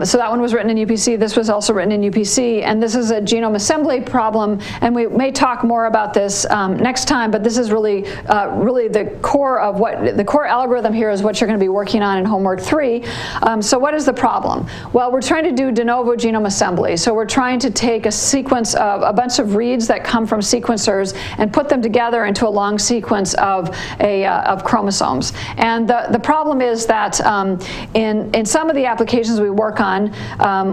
so that one was written in UPC, this was also written in UPC, and this is a genome assembly problem, and we may talk more about this next time, but this is really the core of the core algorithm here is what you're going to be working on in homework 3. So what is the problem? Well, we're trying to do de novo genome assembly, so we're trying to take a sequence of a bunch of reads that come from sequencers and put them together into a long sequence of chromosomes. And the problem is that in some of the applications we work on,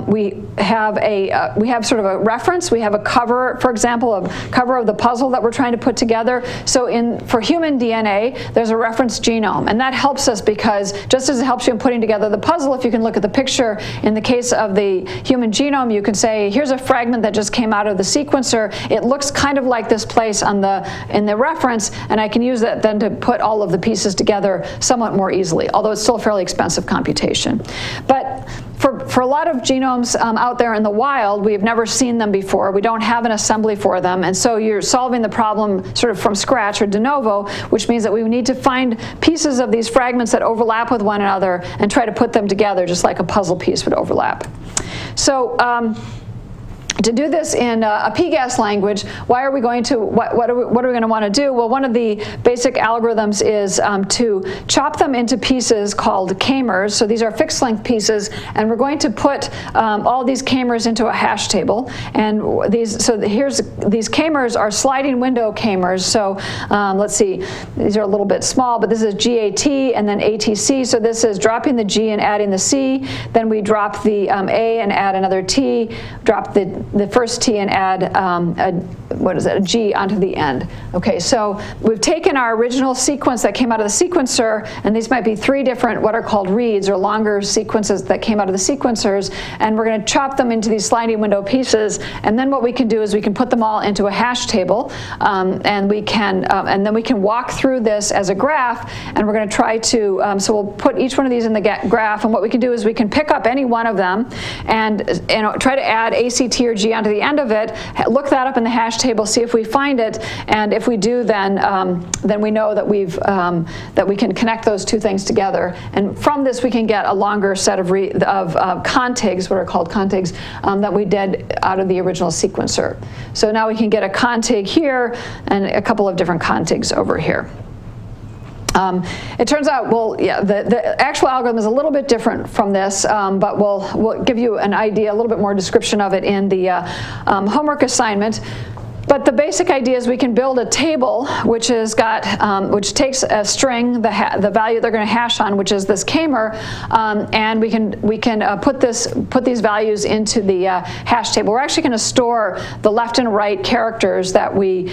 we have sort of a reference. We have a cover, for example, a cover of the puzzle that we're trying to put together. So for human DNA, there's a reference genome, and that helps us because just as it helps you in putting together the puzzle, if you can look at the picture, in the case of the human genome, you can say, here's a fragment that just came out of the sequencer. It looks kind of like this place in the reference, and I can use that then to put all of the pieces together somewhat more easily, although it's still a fairly expensive computation. But for a lot of genomes out there in the wild, we've never seen them before. We don't have an assembly for them, and so you're solving the problem sort of from scratch or de novo, which means that we need to find pieces of these fragments that overlap with one another and try to put them together just like a puzzle piece would overlap. So to do this in a PGAS language, why are we going to, what are we going to want to do? Well, one of the basic algorithms is to chop them into pieces called k-mers. So these are fixed length pieces, and we're going to put all these k-mers into a hash table. And these k-mers are sliding window k-mers. So let's see, these are a little bit small, but this is GAT and then ATC. So this is dropping the G and adding the C. Then we drop the A and add another T, drop the first T and add a G onto the end. Okay, so we've taken our original sequence that came out of the sequencer, and these might be 3 different what are called reads, or longer sequences that came out of the sequencers, and we're going to chop them into these sliding window pieces. And then what we can do is we can put them all into a hash table, and then we can walk through this as a graph, and we're going to try to, so we'll put each one of these in the graph, and what we can do is we can pick up any one of them and try to add ACT or G onto the end of it, look that up in the hash table, see if we find it, and if we do, then we know that that we can connect those 2 things together, and from this we can get a longer set of contigs, what are called contigs, that we did out of the original sequencer. So now we can get a contig here and a couple of different contigs over here. It turns out, well, yeah, the actual algorithm is a little bit different from this, but we'll give you an idea, a little bit more description of it in the homework assignment. But the basic idea is we can build a table which has got, which takes a string, the value they're going to hash on, which is this k-mer, and we can put these values into the hash table. We're actually going to store the left and right characters that we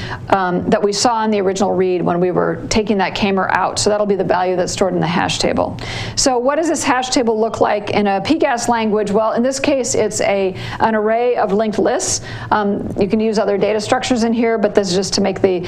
saw in the original read when we were taking that k-mer out. So that'll be the value that's stored in the hash table. So what does this hash table look like in a PGAS language? Well, in this case, it's an array of linked lists. You can use other data structures in here, but this is just to make the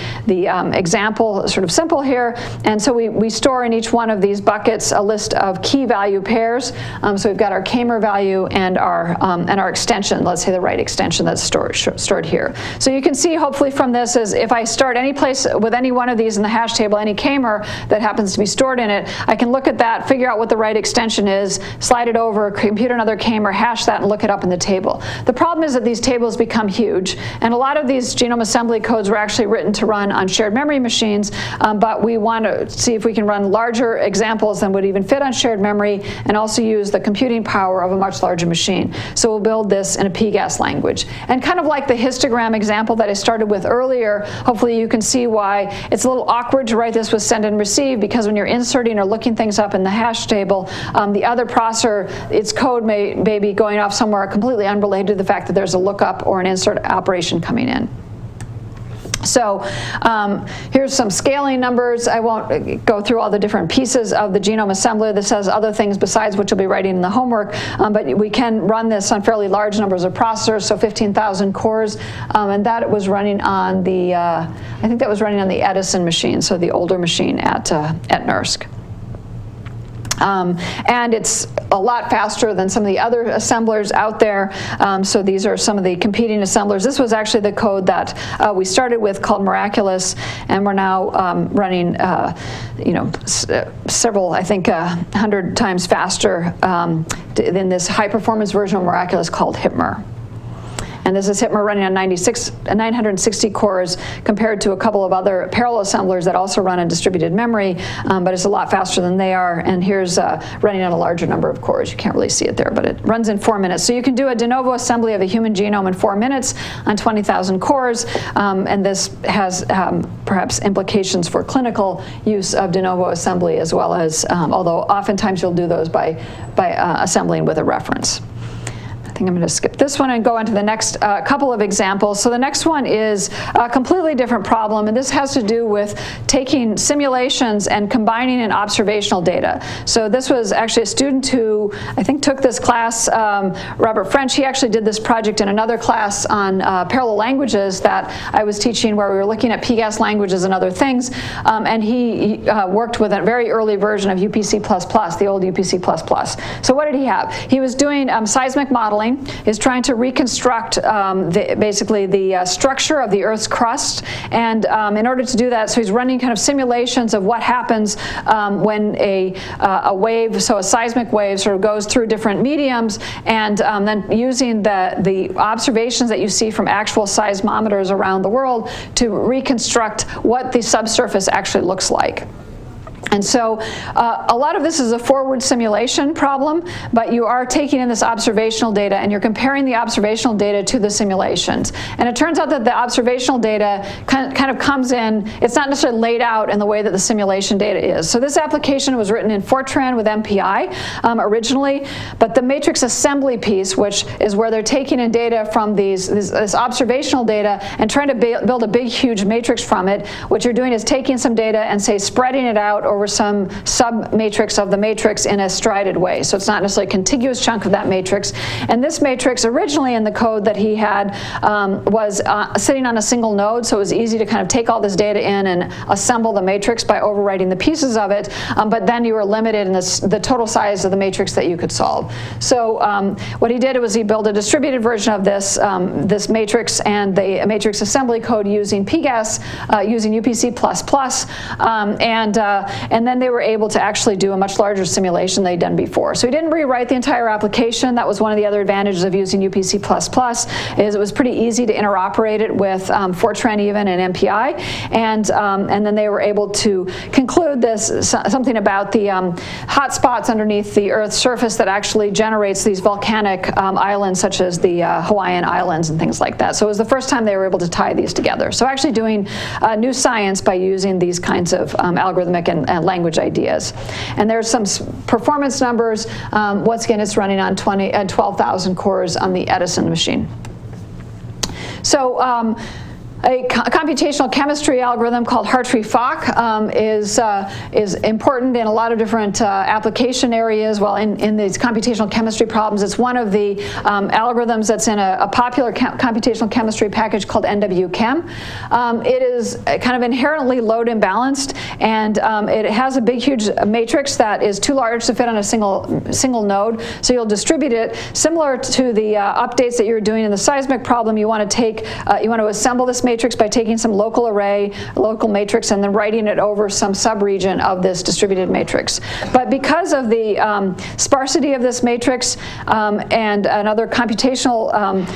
example sort of simple here. And so we store in each one of these buckets a list of key value pairs. So we've got our k-mer value and our extension, let's say the right extension that's stored here. So you can see hopefully from this is if I start any place with any one of these in the hash table, any k-mer that happens to be stored in it, I can look at that, figure out what the right extension is, slide it over, compute another k-mer, hash that, and look it up in the table. The problem is that these tables become huge, and a lot of these genome assembly codes were actually written to run on shared memory machines, but we want to see if we can run larger examples than would even fit on shared memory and also use the computing power of a much larger machine. So we'll build this in a PGAS language. And kind of like the histogram example that I started with earlier, hopefully you can see why it's a little awkward to write this with send and receive, because when you're inserting or looking things up in the hash table, the other processor, its code may be going off somewhere completely unrelated to the fact that there's a lookup or an insert operation coming in. So here's some scaling numbers. I won't go through all the different pieces of the genome assembler. This has other things besides what you'll be writing in the homework, but we can run this on fairly large numbers of processors, so 15,000 cores, and that was running on the, I think that was running on the Edison machine, so the older machine at NERSC. And it's a lot faster than some of the other assemblers out there. So these are some of the competing assemblers. This was actually the code that we started with called Miraculous, and we're now running, several, I think, 100 times faster than this high-performance version of Miraculous called HIPMER. And this is HIPMER running on 960 cores compared to a couple of other parallel assemblers that also run on distributed memory, but it's a lot faster than they are. And here's running on a larger number of cores. You can't really see it there, but it runs in 4 minutes. So you can do a de novo assembly of a human genome in 4 minutes on 20,000 cores, and this has perhaps implications for clinical use of de novo assembly as well as, although oftentimes you'll do those by assembling with a reference. I think I'm going to skip this one and go into the next couple of examples. So the next one is a completely different problem, and this has to do with taking simulations and combining in observational data. So this was actually a student who I think took this class, Robert French. He actually did this project in another class on parallel languages that I was teaching, where we were looking at PGAS languages and other things, and he worked with a very early version of UPC++, the old UPC++. So what did he have? He was doing seismic modeling, modeling is trying to reconstruct basically the structure of the Earth's crust. And in order to do that, so he's running kind of simulations of what happens when a wave, so a seismic wave, sort of goes through different mediums, and then using the observations that you see from actual seismometers around the world to reconstruct what the subsurface actually looks like. And so a lot of this is a forward simulation problem, but you are taking in this observational data and you're comparing the observational data to the simulations. And it turns out that the observational data kind of comes in, it's not necessarily laid out in the way that the simulation data is. So this application was written in Fortran with MPI originally, but the matrix assembly piece, which is where they're taking in data from this observational data and trying to build a big, huge matrix from it, what you're doing is taking some data and, say, spreading it out over some sub-matrix of the matrix in a strided way. So it's not necessarily a contiguous chunk of that matrix. And this matrix originally in the code that he had was sitting on a single node, so it was easy to kind of take all this data in and assemble the matrix by overwriting the pieces of it, but then you were limited in the total size of the matrix that you could solve. So what he did was he built a distributed version of this, this matrix and the matrix assembly code using PGAS, using UPC++, and then they were able to actually do a much larger simulation they'd done before. So he didn't rewrite the entire application. That was one of the other advantages of using UPC++, is it was pretty easy to interoperate it with Fortran even and MPI. And then they were able to conclude this, something about the hot spots underneath the Earth's surface that actually generates these volcanic islands, such as the Hawaiian Islands and things like that. So it was the first time they were able to tie these together. So actually doing new science by using these kinds of algorithmic and language ideas. And there's some performance numbers. Once again, it's running on 12,000 cores on the Edison machine. So a computational chemistry algorithm called Hartree-Fock is important in a lot of different application areas. Well, in these computational chemistry problems, it's one of the algorithms that's in a popular computational chemistry package called NW-Chem. It is kind of inherently load imbalanced, and it has a big, huge matrix that is too large to fit on a single node. So you'll distribute it similar to the updates that you're doing in the seismic problem. You want to assemble this matrix by taking some local array, local matrix, and then writing it over some subregion of this distributed matrix. But because of the sparsity of this matrix and other computational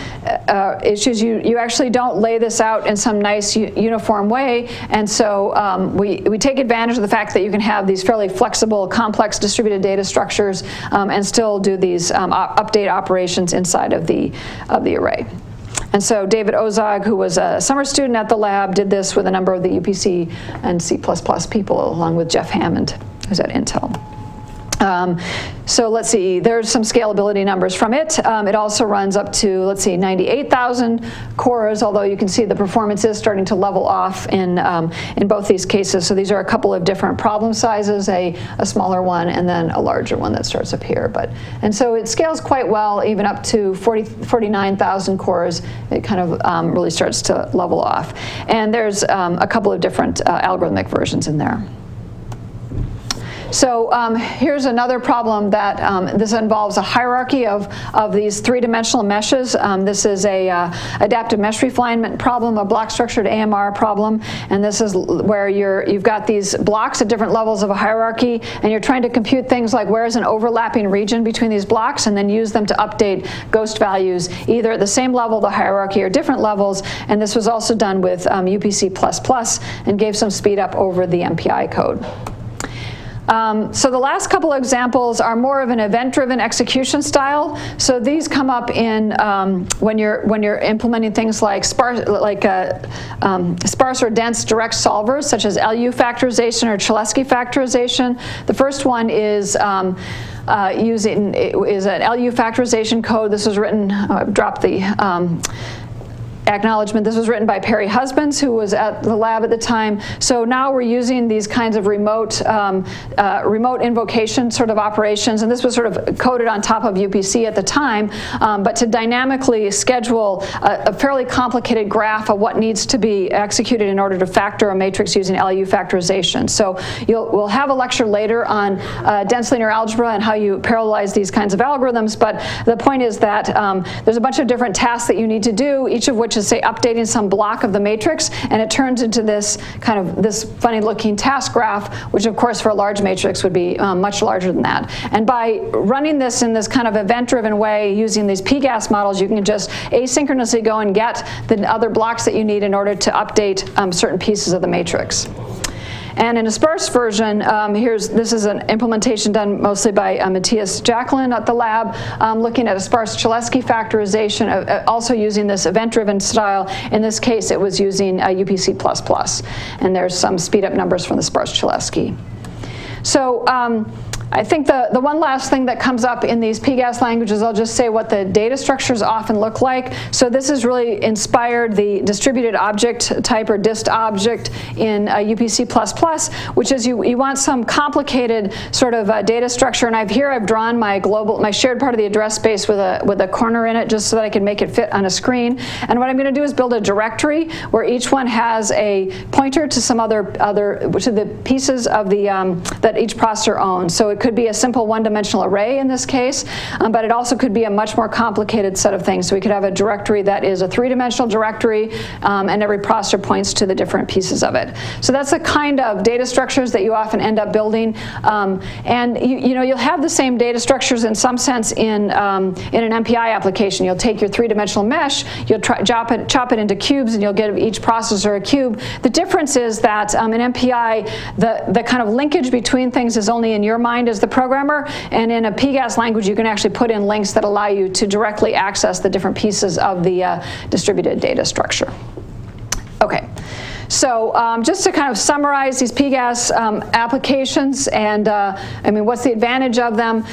issues, you actually don't lay this out in some nice uniform way. And so we take advantage of the fact that you can have these fairly flexible, complex distributed data structures and still do these update operations inside of the array. And so David Ozog, who was a summer student at the lab, did this with a number of the UPC and C++ people, along with Jeff Hammond, who's at Intel. So let's see, there's some scalability numbers from it. It also runs up to, let's see, 98,000 cores, although you can see the performance is starting to level off in both these cases. So these are a couple of different problem sizes, a smaller one and then a larger one that starts up here. And so it scales quite well, even up to 49,000 cores. It kind of really starts to level off. And there's a couple of different algorithmic versions in there. So here's another problem that this involves a hierarchy of these three-dimensional meshes. This is a adaptive mesh refinement problem, a block-structured AMR problem, and this is where you've got these blocks at different levels of a hierarchy, and you're trying to compute things like where is an overlapping region between these blocks, and then use them to update ghost values either at the same level of the hierarchy or different levels. And this was also done with UPC++ and gave some speed up over the MPI code. So the last couple of examples are more of an event-driven execution style. So these come up in when you're implementing things like sparse or dense direct solvers, such as LU factorization or Cholesky factorization. The first one is an LU factorization code. This was written. I've dropped the acknowledgement. This was written by Perry Husbands, who was at the lab at the time. So now we're using these kinds of remote invocation sort of operations, and this was sort of coded on top of UPC at the time, but to dynamically schedule a fairly complicated graph of what needs to be executed in order to factor a matrix using LU factorization. So we'll have a lecture later on dense linear algebra and how you parallelize these kinds of algorithms, but the point is that there's a bunch of different tasks that you need to do, each of which is, say, updating some block of the matrix, and it turns into this kind of this funny looking task graph, which of course for a large matrix would be much larger than that. And by running this in this kind of event-driven way using these PGAS models, you can just asynchronously go and get the other blocks that you need in order to update certain pieces of the matrix. And in a sparse version, this is an implementation done mostly by Matthias Jacqueline at the lab, looking at a sparse Cholesky factorization, also using this event-driven style. In this case, it was using UPC++. And there's some speed-up numbers from the sparse Cholesky. So I think the one last thing that comes up in these PGAS languages, I'll just say what the data structures often look like. So this has really inspired the distributed object type or dist object in UPC++, which is you want some complicated sort of data structure. And I've drawn my shared part of the address space with a corner in it just so that I can make it fit on a screen. And what I'm going to do is build a directory where each one has a pointer to some to the pieces of the that each processor owns. So it could be a simple one-dimensional array in this case, but it also could be a much more complicated set of things. So we could have a directory that is a three-dimensional directory, and every processor points to the different pieces of it. So that's the kind of data structures that you often end up building. And you'll have the same data structures in some sense in an MPI application. You'll take your three-dimensional mesh, you'll chop it into cubes, and you'll give each processor a cube. The difference is that in MPI, the kind of linkage between things is only in your mind as the programmer, and in a PGAS language you can actually put in links that allow you to directly access the different pieces of the distributed data structure. Okay. So just to kind of summarize these PGAS applications and what's the advantage of them?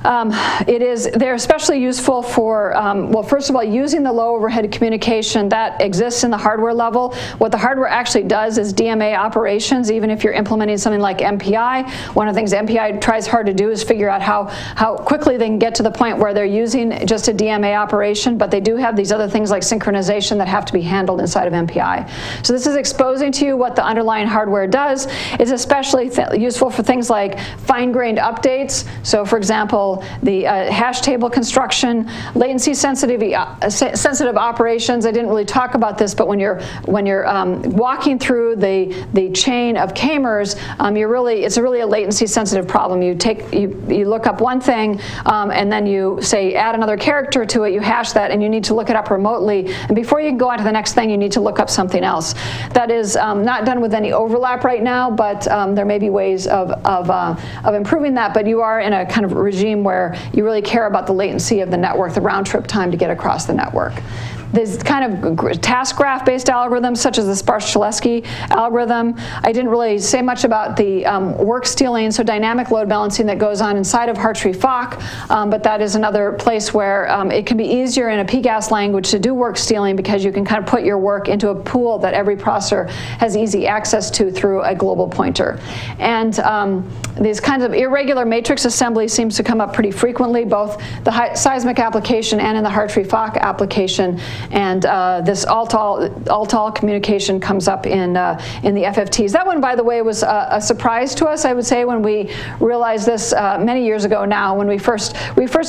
They're especially useful for, well, first of all, using the low overhead communication that exists in the hardware level. What the hardware actually does is DMA operations, even if you're implementing something like MPI. One of the things MPI tries hard to do is figure out how quickly they can get to the point where they're using just a DMA operation, but they do have these other things like synchronization that have to be handled inside of MPI. So this is exposing to you what the underlying hardware does. It's especially useful for things like fine-grained updates. So for example, the hash table construction, latency sensitive operations. I didn't really talk about this, but when you're walking through the chain of k-mers, it's really a latency sensitive problem. You look up one thing, and then you say add another character to it. You hash that, and you need to look it up remotely. And before you can go on to the next thing, you need to look up something else. That is not done with any overlap right now, but there may be ways of improving that. But you are in a kind of regime where you really care about the latency of the network, the round trip time to get across the network. There's kind of task graph-based algorithms, such as the sparse Cholesky algorithm. I didn't really say much about the work stealing, so dynamic load balancing that goes on inside of Hartree-Fock, but that is another place where it can be easier in a PGAS language to do work stealing because you can kind of put your work into a pool that every processor has easy access to through a global pointer. And these kinds of irregular matrix assembly seems to come up pretty frequently, both the seismic application and in the Hartree-Fock application. And this all-to-all communication comes up in the FFTs. That one, by the way, was a surprise to us, I would say, when we realized this many years ago now, when we first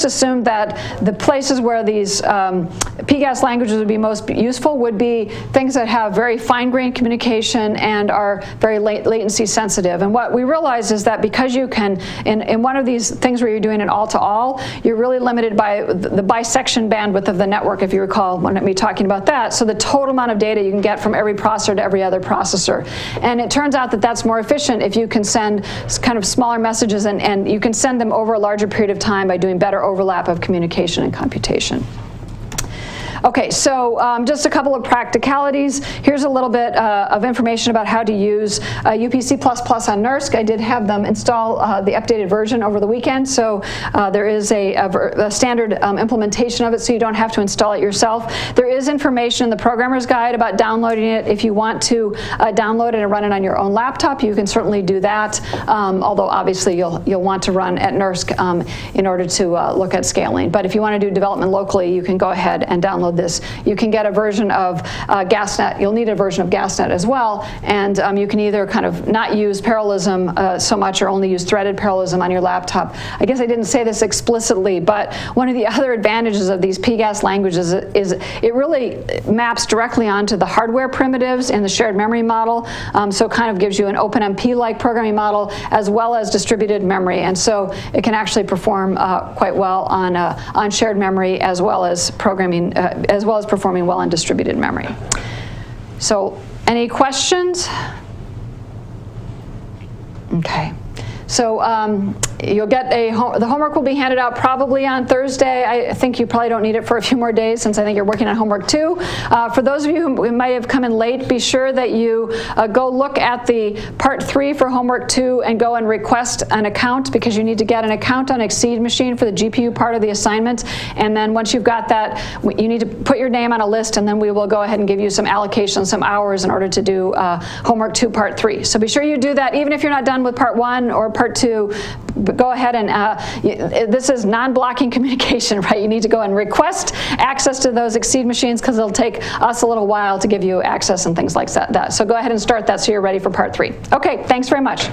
assumed that the places where these PGAS languages would be most useful would be things that have very fine-grained communication and are very latency sensitive. And what we realized is that because you can, in one of these things where you're doing an all-to-all, you're really limited by the bisection bandwidth of the network, if you recall, when me talking about that. So the total amount of data you can get from every processor to every other processor. And it turns out that that's more efficient if you can send kind of smaller messages and you can send them over a larger period of time by doing better overlap of communication and computation. Okay, so just a couple of practicalities. Here's a little bit of information about how to use UPC++ on NERSC. I did have them install the updated version over the weekend, so there is a standard implementation of it, so you don't have to install it yourself. There is information in the programmer's guide about downloading it. If you want to download it and run it on your own laptop, you can certainly do that, although obviously you'll want to run at NERSC in order to look at scaling. But if you want to do development locally, you can go ahead and download this. You can get a version of GasNet. You'll need a version of GasNet as well, and you can either kind of not use parallelism so much or only use threaded parallelism on your laptop. I guess I didn't say this explicitly, but one of the other advantages of these PGAS languages is it really maps directly onto the hardware primitives in the shared memory model, so it kind of gives you an OpenMP-like programming model as well as distributed memory, and so it can actually perform quite well on shared memory as well as programming, as well as performing well on distributed memory. So, any questions? Okay. So you'll get the homework will be handed out probably on Thursday. I think you probably don't need it for a few more days since I think you're working on homework 2. For those of you who might have come in late, be sure that you go look at the part 3 for homework 2 and go and request an account, because you need to get an account on Exceed machine for the GPU part of the assignment. And then once you've got that, you need to put your name on a list, and then we will go ahead and give you some allocation, some hours in order to do homework 2 part 3. So be sure you do that, even if you're not done with part 1 or part 2. Go ahead and, this is non-blocking communication, right? You need to go and request access to those Exceed machines, because it'll take us a little while to give you access and things like that. So go ahead and start that so you're ready for part 3. Okay, thanks very much.